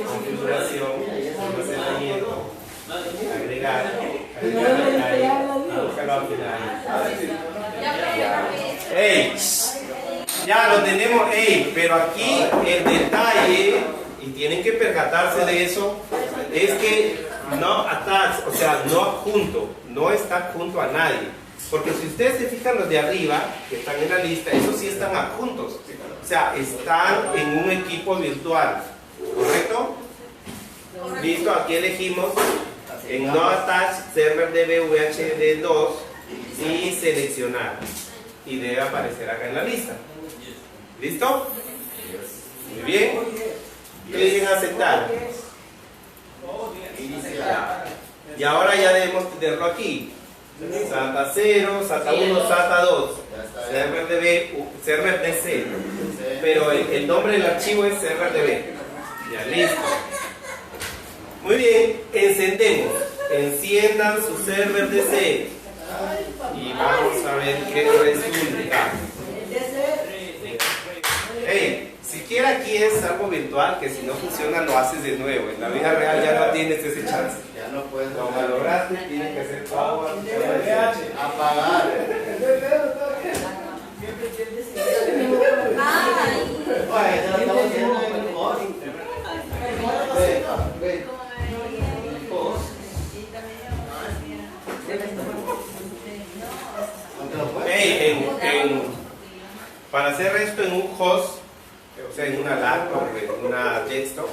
configuración, almacenamiento, agregar ahí, búscalo al final. ¡Ey! Ya lo tenemos, ey, pero aquí el detalle, y tienen que percatarse de eso, es que no attach, o sea, no adjunto, no está junto a nadie. Porque si ustedes se fijan los de arriba, que están en la lista, esos sí están adjuntos. O sea, están en un equipo virtual. ¿Correcto? Listo, aquí elegimos en no attach server DB-VHD2 y seleccionar. Y debe aparecer acá en la lista. ¿Listo? Muy bien. Clic en aceptar. Iniciar. Y ahora ya debemos tenerlo aquí. SATA 0, SATA 1, SATA 2. Server DB, server DC. Pero el nombre del archivo es server DB. Ya listo. Muy bien, encendemos. Enciendan su server DC. Y vamos a ver qué resulta. Hey, siquiera aquí es algo virtual que si no funciona lo haces de nuevo. En la vida real ya no tienes ese chance. Ya no puedes Lo malograste, tienes que hacer power. apagar. Oye, ya lo estamos haciendo en el host. Hey, para hacer esto en un host, o sea, en una laptop, en una desktop,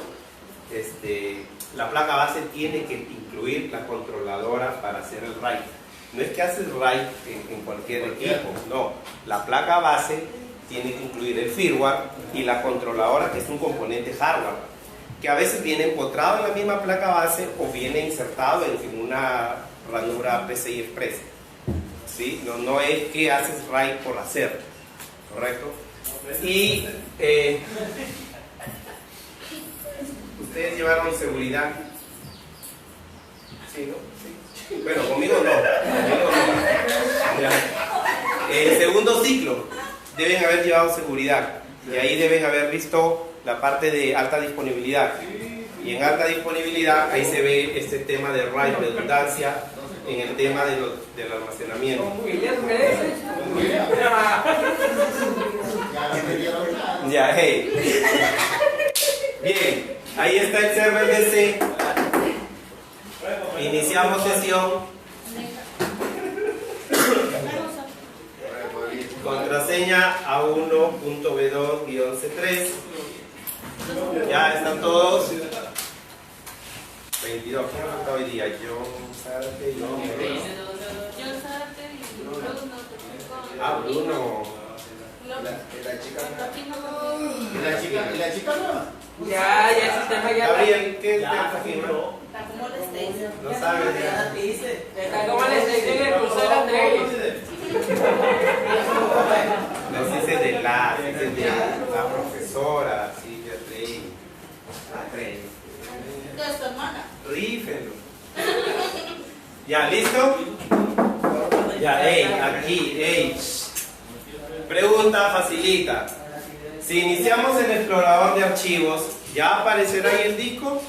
la placa base tiene que incluir la controladora para hacer el write. No es que haces write en cualquier equipo, no. La placa base tiene que incluir el firmware y la controladora, que es un componente hardware, que a veces viene empotrado en la misma placa base o viene insertado en una ranura PCI Express. ¿Sí? No es que haces write por hacer, ¿correcto? Y ustedes llevaron seguridad. ¿Sí, no? Sí. Bueno, conmigo no. Ya. El segundo ciclo deben haber llevado seguridad y ahí deben haber visto la parte de alta disponibilidad. Y en alta disponibilidad ahí se ve este tema de write, redundancia en el tema del almacenamiento. Ya, hey. Bien, ahí está el server DC. Iniciamos sesión. Contraseña A1.B2-C3. Ya están todos. 22. ¿Quién falta hoy día? John Sarte y Bruno. ¿Y la chica nueva? Ya, el sistema ya Gabriel, ¿qué es la firma? Está como el Stacy. No sabes. está como el Stacy le puso el Andrés. No sé si es de la profesora, sí, de Andrés. ¿Qué es tu hermana? Rífenlo. ¿Ya, listo? Ya, aquí. Pregunta facilita. Si iniciamos el explorador de archivos, ¿ya aparecerá ahí el disco?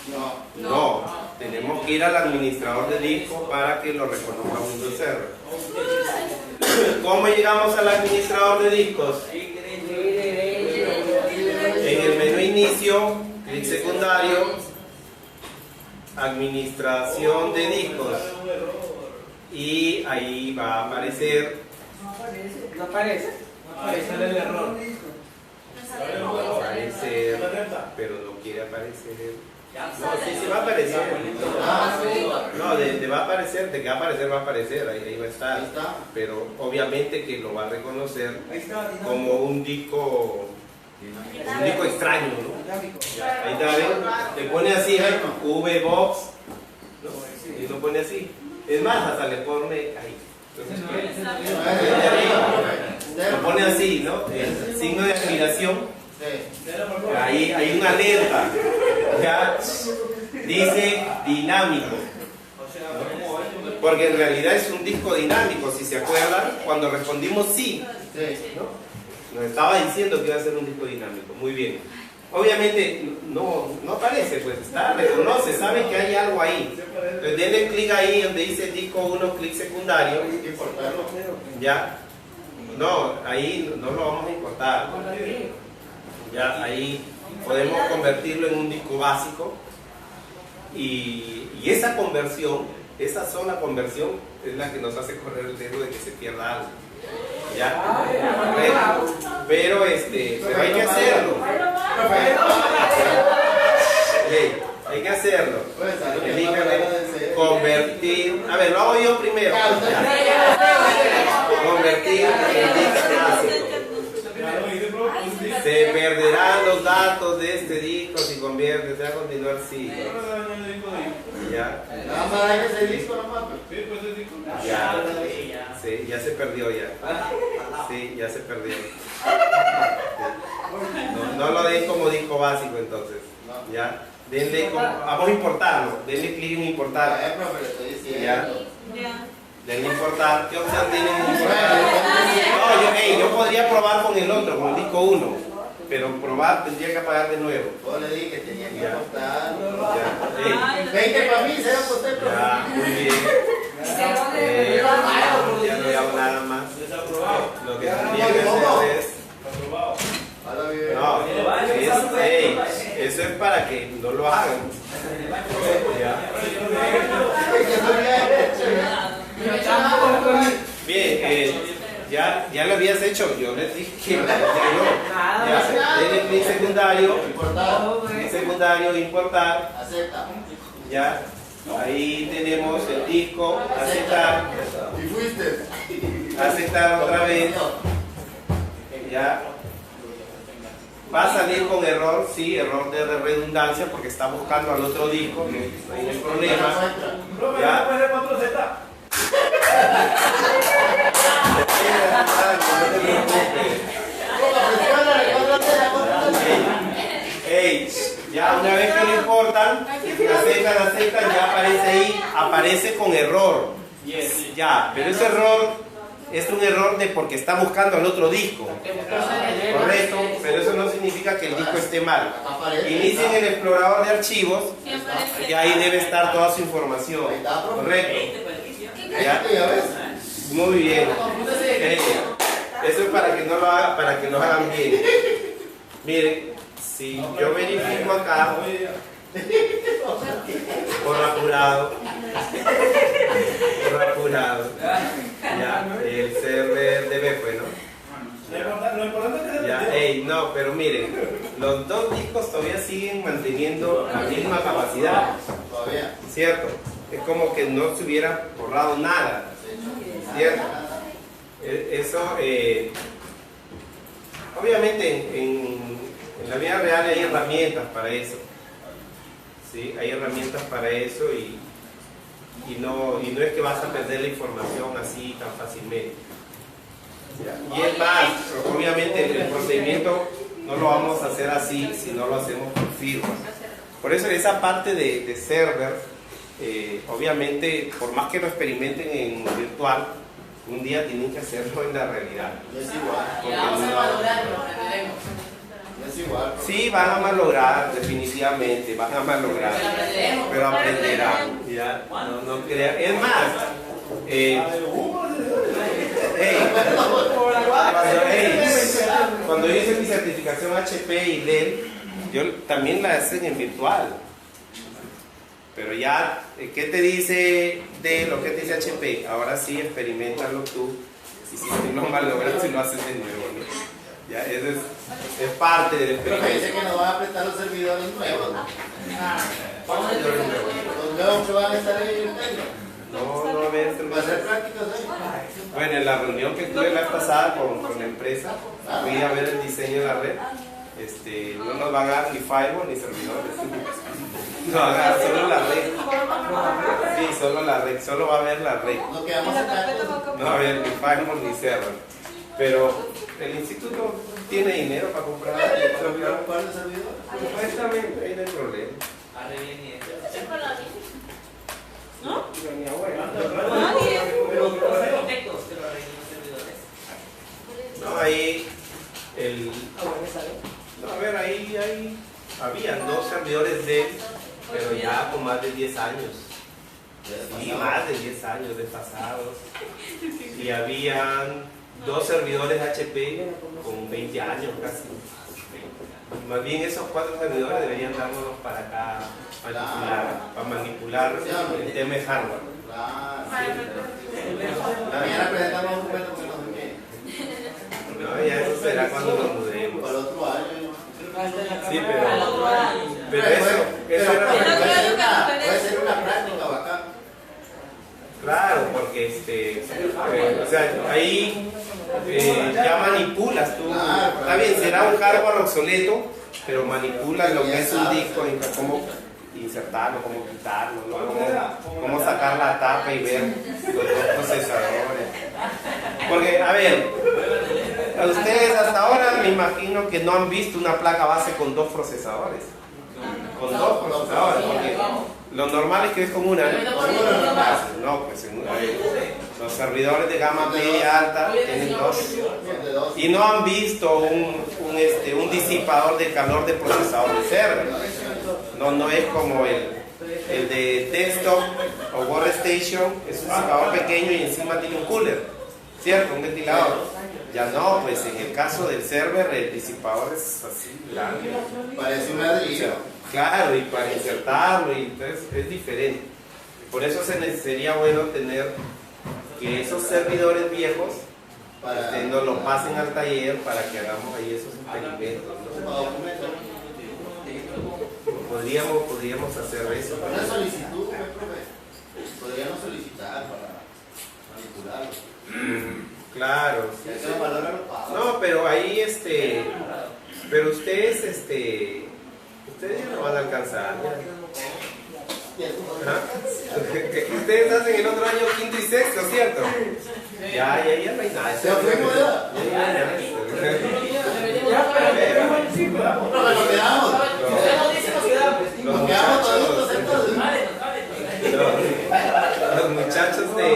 No. Tenemos que ir al administrador de disco para que lo reconozca Windows Server. ¿Cómo llegamos al administrador de discos? En el menú inicio, clic secundario, administración de discos. Y ahí va a aparecer. ¿No aparece? Ahí sale el error. Va a aparecer, pero no quiere aparecer. No, sí va a aparecer. No, de va a aparecer, de que va a aparecer, ahí va a estar. Ahí está. Pero obviamente que lo va a reconocer como un disco extraño, ¿no? Ahí está, ¿ven? Te pone así, ¿ven? V-Box, ¿no? Y lo pone así. Es más, hasta le pone ahí. Entonces, lo pone así, ¿no? El signo de admiración. Ahí hay una alerta, ¿ya? Dice dinámico, porque en realidad es un disco dinámico, si se acuerdan, cuando respondimos sí, ¿no? Nos estaba diciendo que iba a ser un disco dinámico. Muy bien. Obviamente no aparece, pues está, reconoce, sabe que hay algo ahí. Entonces denle clic ahí donde dice disco 1, clic secundario. ¿Ya? No, ahí no lo vamos a importar. Ya, ahí podemos convertirlo en un disco básico y esa conversión, esa sola conversión es la que nos hace correr el riesgo de que se pierda algo. ¿Ya? Pero hay que hacerlo. Hay que hacerlo. Elíjame, convertir. A ver, lo hago yo primero. Convertir en disco básico. Se perderán los datos de este disco si convierte, se va a continuar sí. Ya. Nada más dar ese disco nomás. Ya. Sí, ya se perdió ya. Sí, ya se perdió. No lo den como disco básico entonces. Ya. Denle como, vamos a importarlo. Denle clic en importar. Ya. Denle importar. ¿Qué opción tienen en importar? No, yo podría probar con el otro, con el disco 1. Pero probar tendría que apagar de nuevo. Yo le dije que tenía que apostar. Ya. 20 para mí, se aposté. Ya, muy bien. Ya no hago nada más. Lo que tendría que hacer es... No, eso es para que no lo hagan. Ya. Bien, ya lo habías hecho. Yo les dije que ya denle clic secundario, importar. Acepta. Ya, ahí tenemos el disco, aceptar. Y fuiste. Aceptar otra vez. Ya. Va a salir con error, sí, error de redundancia porque está buscando al otro disco, no hay problema. Ya. Ya una vez que lo importan, aceptan, ya aparece ahí, aparece con error. Ya, pero ese error es un error de porque está buscando al otro disco. Correcto, pero eso no significa que el disco esté mal. Inicien el explorador de archivos y ahí debe estar toda su información. Correcto. ¿Ya? Muy bien. Eso es para que no lo hagan, para que lo hagan bien. Miren, si yo verifico acá por apurado, ya, el server debe, bueno. Ya, no, pero miren, los dos discos todavía siguen manteniendo la misma capacidad. ¿Cierto? Es como que no se hubiera borrado nada. ¿Cierto? Eso, obviamente en la vida real hay herramientas para eso. ¿Sí? Hay herramientas para eso y no es que vas a perder la información así tan fácilmente. Y es más, obviamente el procedimiento no lo vamos a hacer así si no lo hacemos por firma. Por eso esa parte de server, obviamente, por más que lo experimenten en virtual, un día tienen que hacerlo en la realidad. Es igual. Vamos a valorar lo que tenemos. Es igual. Sí, van a malograr, definitivamente, van a malograr, pero aprenderán. ¿Ya? No crean. Es más, cuando yo hice mi certificación HP y DEL, yo también la hacen en virtual. Pero ya, ¿qué te dice DEL o qué te dice HP? Ahora sí, experimentalo tú. Y si no malogras, lo haces de nuevo, ¿no? Ya, eso es parte del Pero me experimento. dice que nos van a prestar los servidores nuevos. Los nuevos que van a estar ahí en el técnico. No, no va a haber Va a ser prácticos ahí. Bueno, en la reunión que tuve la vez pasada con la empresa, fui a ver el diseño de la red. No nos van a dar ni firewall ni servidores. No van a dar solo la red. Sí, solo la red, solo va a haber la red. Lo que vamos a sacar. No va a haber ni firewall ni server. Pero el instituto tiene dinero para comprar servidores. Un par de servidores. Supuestamente, ahí no hay problema. ¿No? Mi abuela. No, ahí no, a ver, ahí habían 2 servidores de él, pero ya con más de 10 años. Sí, más de 10 años desfasados. Y habían 2 servidores HP con 20 años casi. Más bien esos 4 servidores deberían dárnoslos para acá, para manipular el tema de hardware. Mañana presentamos un documento que nos envíe. No, ya eso será cuando nos mudemos. Para el otro año. Sí, pero eso era Puede ser una práctica bacán. claro, porque o sea, ahí ya manipulas tú. Está bien, será un hardware obsoleto, pero manipulas lo que es un disco, cómo insertarlo, cómo quitarlo, ¿no? Cómo sacar la tapa y ver los 2 procesadores. Porque, a ver, a ustedes hasta ahora me imagino que no han visto una placa base con 2 procesadores. Con 2 procesadores, porque lo normal es que es con una. No, pues los servidores de gama media alta tienen 2. Y no han visto un disipador de calor de procesador de server. No es como el de desktop o workstation, es un disipador pequeño y encima tiene un cooler, ¿cierto? Un ventilador. Ya no, pues en el caso del server el disipador es así, grande. Parece un ladrillo. Claro, y para insertarlo, y entonces es diferente. Por eso sería bueno tener que esos servidores viejos nos los pasen al taller para que hagamos ahí esos experimentos, ¿no? Podríamos hacer eso. Una solicitud, profe. Podríamos solicitar para manipularlo. Claro. Ya que lo valoran los pagos. No, pero ahí pero ustedes ya no van a alcanzar. ¿Ah? Ustedes hacen el otro año 5º y 6º, ¿cierto? Ya no hay nada. ¿Ya fuimos ya? Nos quedamos. Nos quedamos todos entonces. Los muchachos de...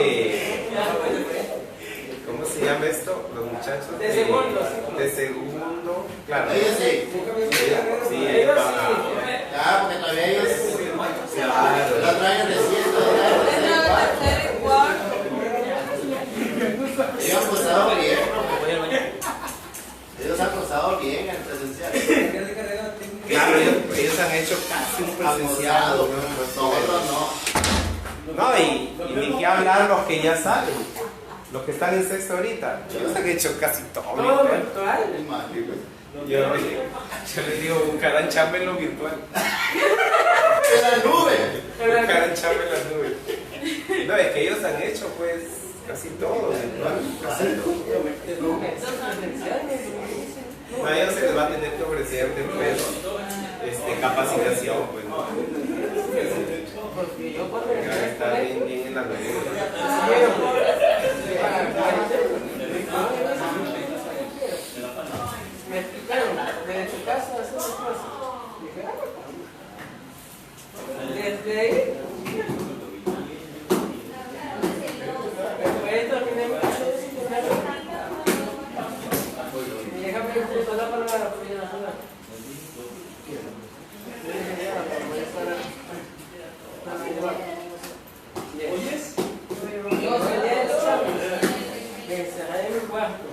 ¿Cómo se llama esto? Los muchachos De segundo. De segundo, claro. Ellos sí. Sí, ellos van a... Ya, porque todavía ellos. Claro. El otro año recién, ellos han pasado bien. Ellos han pasado bien en el presencial. Claro, ellos han hecho casi un presencial. Nosotros no. No, y ni que hablar los que ya salen. Los que están en sexto ahorita. Ellos han hecho casi todo. Todo virtual. Yo les digo, buscarán chamba en lo virtual. En la nube. Buscarán chamba en la nube. No, es que ellos han hecho pues casi todo virtual. Casi todo. No, a ellos se les va a tener que ofrecer después capacitación, pues, ¿no? Que van a estar bien en la nube. Me explicaron, desde tu casa hacer las cosas. Dije, desde ahí. Después terminé mi casa y déjame ir junto a la palabra porque ya no se da. ¿Oyes? Yo salí del examen, me encerré en mi cuarto.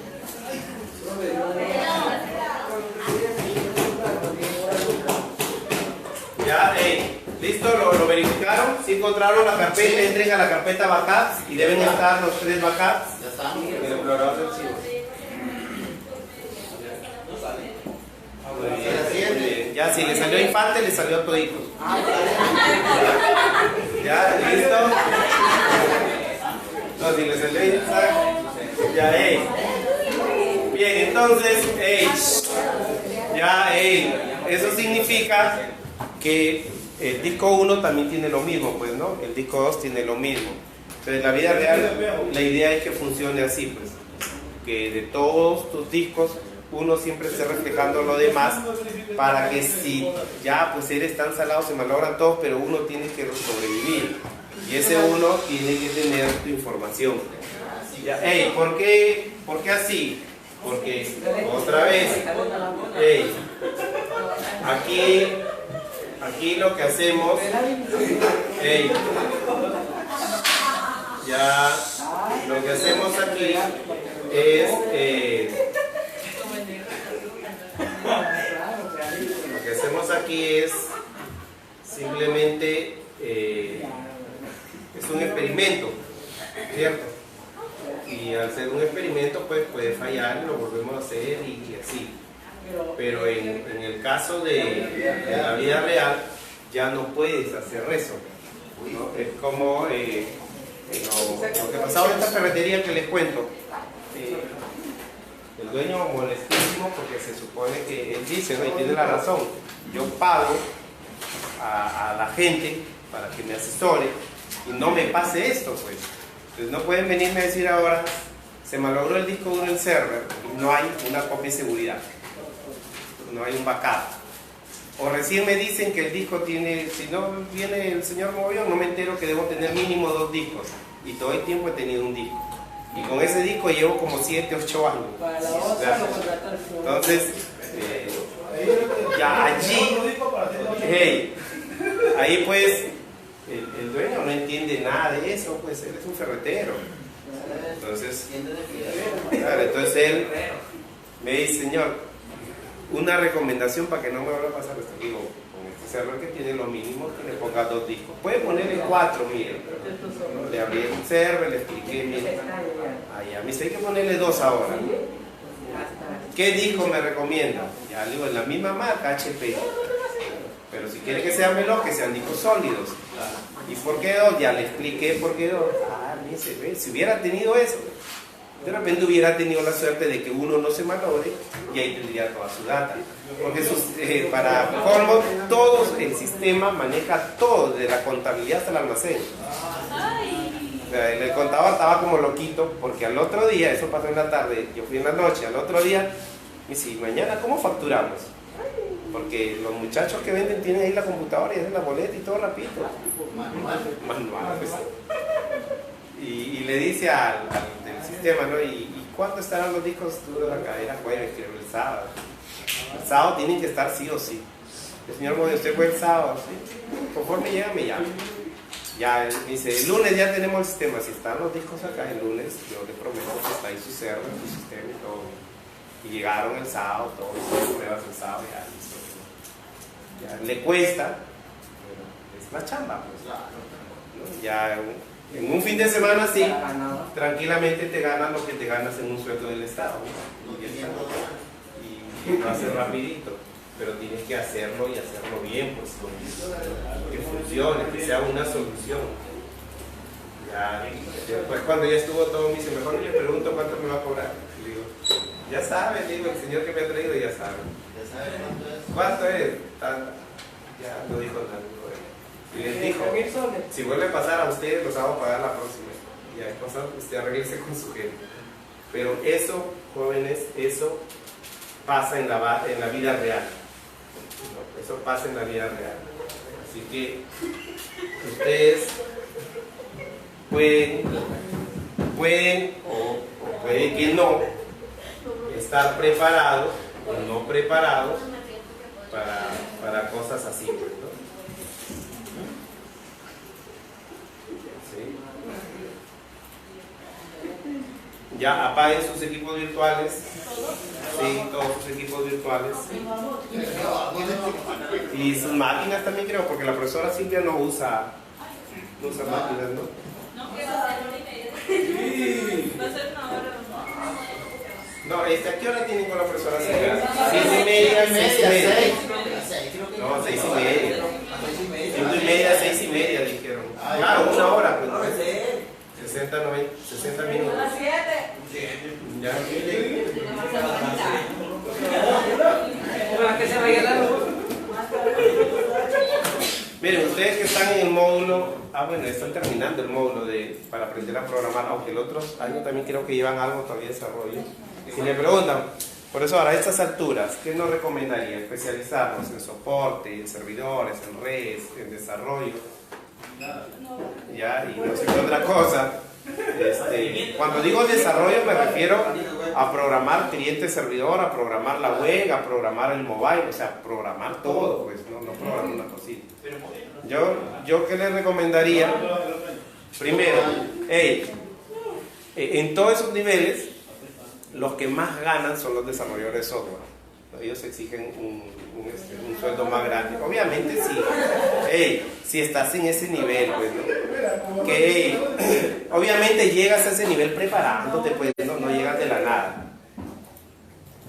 Ya, listo, lo verificaron, si encontraron la carpeta, entren a la carpeta backups y deben estar los 3 backups Ya estamos. en el explorador de archivos. Muy bien. Ya, si le salió infante, le salió todito. ¿Ya? ¿Listo? No, si le salió infante, ya, Bien, entonces, ya, eso significa que el disco 1 también tiene lo mismo, pues, ¿no? El disco 2 tiene lo mismo. Entonces, en la vida real, la idea es que funcione así, pues, que de todos tus discos, uno siempre esté reflejando lo demás, para que si ya, pues, eres tan salado, se malogran todos, pero uno tiene que sobrevivir. Y ese uno tiene que tener tu información. Ya, ¿por qué así? Porque, otra vez, aquí lo que hacemos, ya, lo que hacemos aquí es, simplemente, es un experimento, ¿cierto? Y al hacer un experimento, pues puede fallar, lo volvemos a hacer y así. Pero en el caso de la vida real, ya no puedes hacer eso, ¿no? Es como lo que pasaba en esta ferretería que les cuento. El dueño molestísimo porque se supone que él dice, ¿no? Y tiene la razón, yo pago a la gente para que me asesore y no me pase esto, pues. Entonces no pueden venirme a decir ahora, se malogró el disco duro del server, y no hay una copia de seguridad, no hay un backup. O recién me dicen que el disco tiene, si no viene el señor Mogollón, no me entero que debo tener mínimo 2 discos. Y todo el tiempo he tenido un disco. Y con ese disco llevo como 7, 8 años. Entonces, ya allí, ahí pues, el dueño no entiende nada de eso, pues él es un ferretero. Entonces, claro, entonces él me dice, señor, una recomendación para que no me vuelva a pasar esto. Digo, con este server que tiene lo mínimo, que le ponga 2 discos. Puede ponerle 4, mire. Le abrí el server, le expliqué, mire. Ahí, a mí sí hay que ponerle 2 ahora. ¿Qué disco me recomienda? Ya le digo, en la misma marca, HP. Pero si quiere que sean veloz, que sean discos sólidos. ¿Y por qué 2? Ya le expliqué por qué 2. Me dice, ve, si hubiera tenido eso, de repente hubiera tenido la suerte de que uno no se malogre y ahí tendría toda su data. Porque para colmo, todo el sistema maneja todo, de la contabilidad hasta el almacén. O sea, el contador estaba como loquito porque al otro día, eso pasó en la tarde, yo fui en la noche, al otro día me dice, ¿y mañana cómo facturamos? Porque los muchachos que venden tienen ahí la computadora y hacen la boleta y todo rapidito. Manual, pues. Y le dice al del sistema, ¿no? ¿Y cuánto estarán los discos duros acá? Era jueves, creo, el sábado. El sábado tienen que estar sí o sí. El señor Modio, ¿usted fue el sábado? ¿Sí? Conforme llega, me llama. Ya, me dice, el lunes ya tenemos el sistema. Si están los discos acá el lunes, yo le prometo que está ahí su server, su sistema y todo. Y llegaron el sábado, todos hicieron pruebas el sábado, ya listo. Ya le cuesta, pero es una chamba, pues. ¿No? Ya en un fin de semana sí, tranquilamente te ganas lo que te ganas en un sueldo del Estado, ¿no? Y lo haces rapidito, pero tienes que hacerlo y hacerlo bien, pues, que funcione, que sea una solución. Ya, después cuando ya estuvo todo, me dice, mejor le pregunto cuánto me va a cobrar. Y digo, ya sabe, digo, el señor que me ha traído ya sabe. ¿Cuánto es? Ya lo dijo tanto. Y les dijo, si vuelve a pasar a ustedes, los hago pagar la próxima. Y hay cosas, usted arreglese con su gente. Pero eso, jóvenes, eso pasa en la vida real. ¿No? Eso pasa en la vida real. Así que ustedes pueden o puede que no estar preparados o no preparados para cosas así, ¿no? ¿Sí? Ya apaguen sus equipos virtuales. Sí, todos sus equipos virtuales. Y sus máquinas también, creo, porque la profesora Silvia no usa máquinas, ¿no? No, que va a ser 1:30. Va a ser una hora. No, ¿a qué hora tienen con la profesora Silvia? 6:30, 6:30. Seis. No, 6:30. 5:30, 6:30 dijeron. Claro, una hora, pues. 60 minutos. Ya. Para que se vaya la luz. Miren, ustedes que están en el módulo, bueno, están terminando el módulo para aprender a programar, aunque el otro año también creo que llevan algo todavía de desarrollo. Si me preguntan, por eso ahora a estas alturas, ¿qué nos recomendaría? Especializarnos en soporte, en servidores, en redes, en desarrollo. Ya, y no sé qué otra cosa. Cuando digo desarrollo me refiero a programar cliente-servidor, a programar la web, a programar el mobile, o sea, programar todo, pues, no programar una cosita. Yo ¿qué les recomendaría? Primero, en todos esos niveles, los que más ganan son los desarrolladores de software. Ellos exigen un sueldo más grande. Obviamente si estás en ese nivel, pues, ¿no? Que obviamente llegas a ese nivel preparándote, pues no llegas de la nada.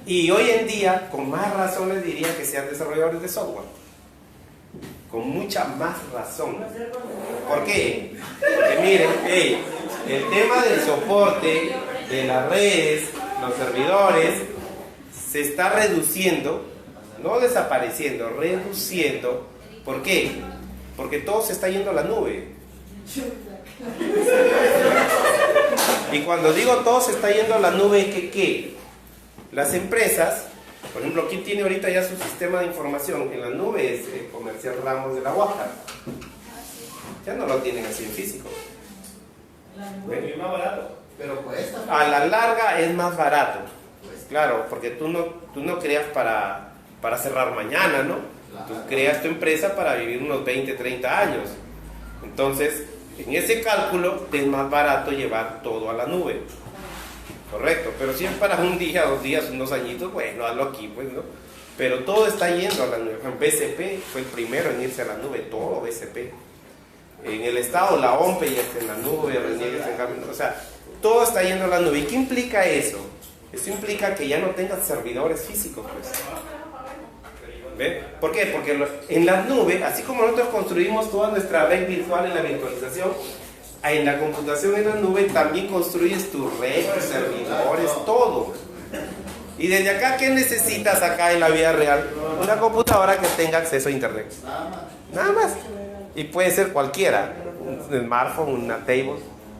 Y hoy en día, con más razón les diría que sean desarrolladores de software. Con mucha más razón. ¿Por qué? Porque miren, el tema del soporte, de las redes, los servidores, se está reduciendo, no desapareciendo, reduciendo. ¿Por qué? Porque todo se está yendo a la nube. Y cuando digo todo se está yendo a la nube, ¿qué? Las empresas, por ejemplo, ¿quién tiene ahorita ya su sistema de información en la nube? Es Comercial Ramos de la Huáscar. Ya no lo tienen así en físico. Es más barato. Pero cuesta. A la larga es más barato. Claro, porque tú no creas para cerrar mañana, ¿no? Tú creas tu empresa para vivir unos 20, 30 años. Entonces, en ese cálculo te es más barato llevar todo a la nube. Correcto, pero si es para un día, 2 días, unos añitos, bueno, hazlo aquí, pues, ¿no? Pero todo está yendo a la nube. BCP fue el primero en irse a la nube, todo BCP. En el estado, la OMPE ya está en la nube, Reniegue está en cambio, o sea, todo está yendo a la nube. ¿Y qué implica eso? Eso implica que ya no tengas servidores físicos, pues. ¿Ve? ¿Por qué? Porque en la nube, así como nosotros construimos toda nuestra red virtual en la virtualización, en la computación en la nube también construyes tu red, tus servidores, todo. Y desde acá, ¿qué necesitas acá en la vida real? Una computadora que tenga acceso a internet. Nada más. Y puede ser cualquiera, un smartphone, una table,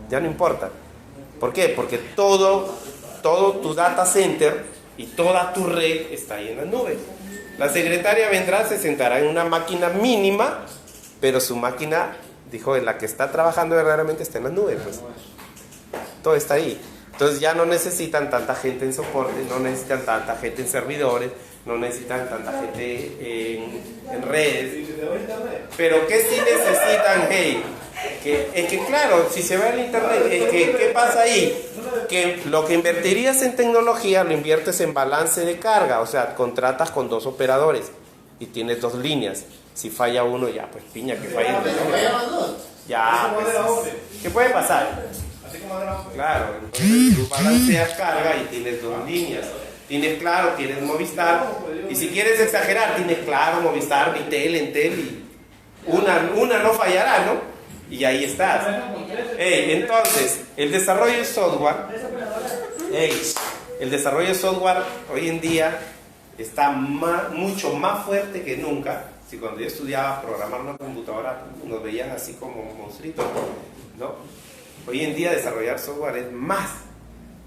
ya no importa. ¿Por qué? Porque todo tu data center y toda tu red está ahí en la nube. La secretaria vendrá, se sentará en una máquina mínima, pero su máquina, dijo, en la que está trabajando verdaderamente está en la nube, pues. Todo está ahí. Entonces ya no necesitan tanta gente en soporte, no necesitan tanta gente en servidores, no necesitan tanta gente en redes. Pero ¿qué sí necesitan, que claro, si se va el internet, ¿qué pasa ahí? Que lo que invertirías en tecnología lo inviertes en balance de carga, o sea, contratas con 2 operadores y tienes 2 líneas. Si falla uno, ya, pues piña, que falla uno. Ya, pues, ¿qué puede pasar? Claro, entonces tú balanceas carga y tienes 2 líneas. Tienes Claro, tienes Movistar, y si quieres exagerar, tienes Claro, Movistar, Vitel, Entel, y una no fallará, ¿no? Y ahí estás. Entonces, el desarrollo de software, hoy en día está mucho más fuerte que nunca. Si cuando yo estudiaba programar una computadora nos veían así como monstruitos, ¿no? Hoy en día desarrollar software es más,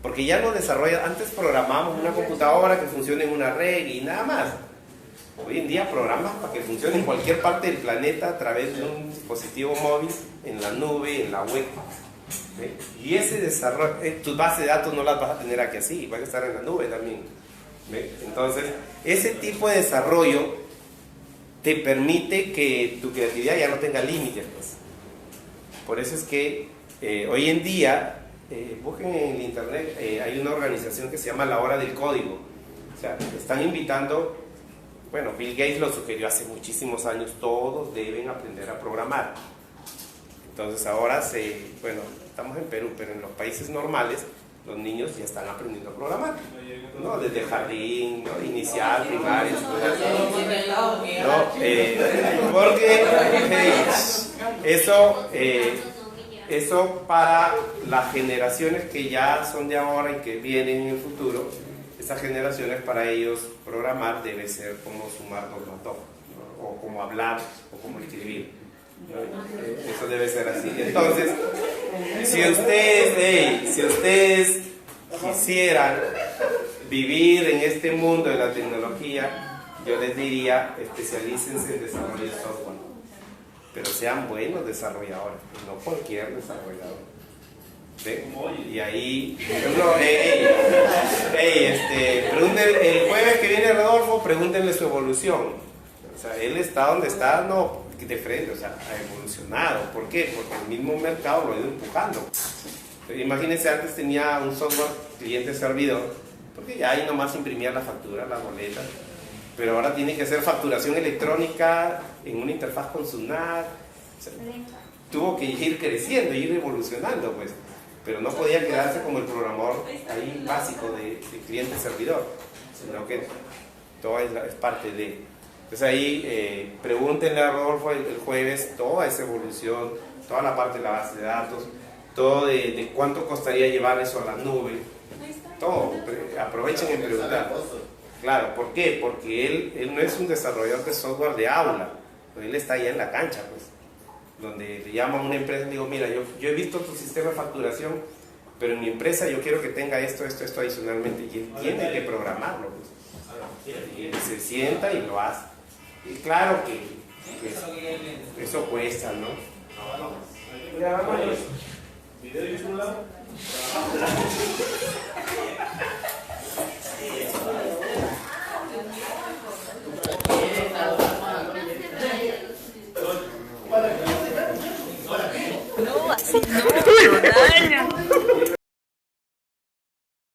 porque ya no desarrolla. Antes programábamos una computadora que funcione en una red y nada más. Hoy en día programas para que funcione en cualquier parte del planeta a través de un dispositivo móvil, en la nube, en la web. ¿Ve? Y ese desarrollo, tus bases de datos no las vas a tener aquí así, van a estar en la nube también. ¿Ve? Entonces, ese tipo de desarrollo te permite que tu creatividad ya no tenga límites, pues. Por eso es que hoy en día, busquen en el internet, hay una organización que se llama La Hora del Código. O sea, están invitando. Bueno, Bill Gates lo sugirió hace muchísimos años, todos deben aprender a programar. Entonces ahora estamos en Perú, pero en los países normales los niños ya están aprendiendo a programar, ¿no? Desde jardín, ¿no? Inicial, primaria, no, porque eso para las generaciones que ya son de ahora y que vienen en el futuro, esas generaciones para ellos programar debe ser como sumar 2 más 2, ¿no? O como hablar o como escribir, ¿no? Eso debe ser así. Entonces, si ustedes quisieran vivir en este mundo de la tecnología, yo les diría, especialícense en desarrollo de software, pero sean buenos desarrolladores, no cualquier desarrollador. ¿Ven? Y ahí, pregúntenle, el jueves que viene Rodolfo, pregúntenle su evolución. O sea, él está donde está, no de frente, o sea, ha evolucionado. ¿Por qué? Porque el mismo mercado lo ha ido empujando. Imagínense, antes tenía un software cliente-servidor, porque ya ahí nomás imprimía la factura, las boletas, pero ahora tiene que hacer facturación electrónica en una interfaz con SUNAT. O sea, tuvo que ir creciendo, ir evolucionando, pues, pero no podía quedarse como el programador ahí básico de cliente-servidor, sino que todo es parte de. Entonces ahí pregúntenle a Rodolfo el jueves toda esa evolución, toda la parte de la base de datos, todo de cuánto costaría llevar eso a la nube, todo. Aprovechen en preguntar. Claro, ¿por qué? Porque él no es un desarrollador de software de aula, él está allá en la cancha, pues, donde le llama a una empresa y le digo, mira, yo he visto tu sistema de facturación, pero en mi empresa yo quiero que tenga esto adicionalmente, y él tiene que programarlo, pues. Y se sienta y lo hace. Y claro que eso cuesta, ¿no? Ya, vámonos. ¿Video de YouTube lado? No, así no, daño.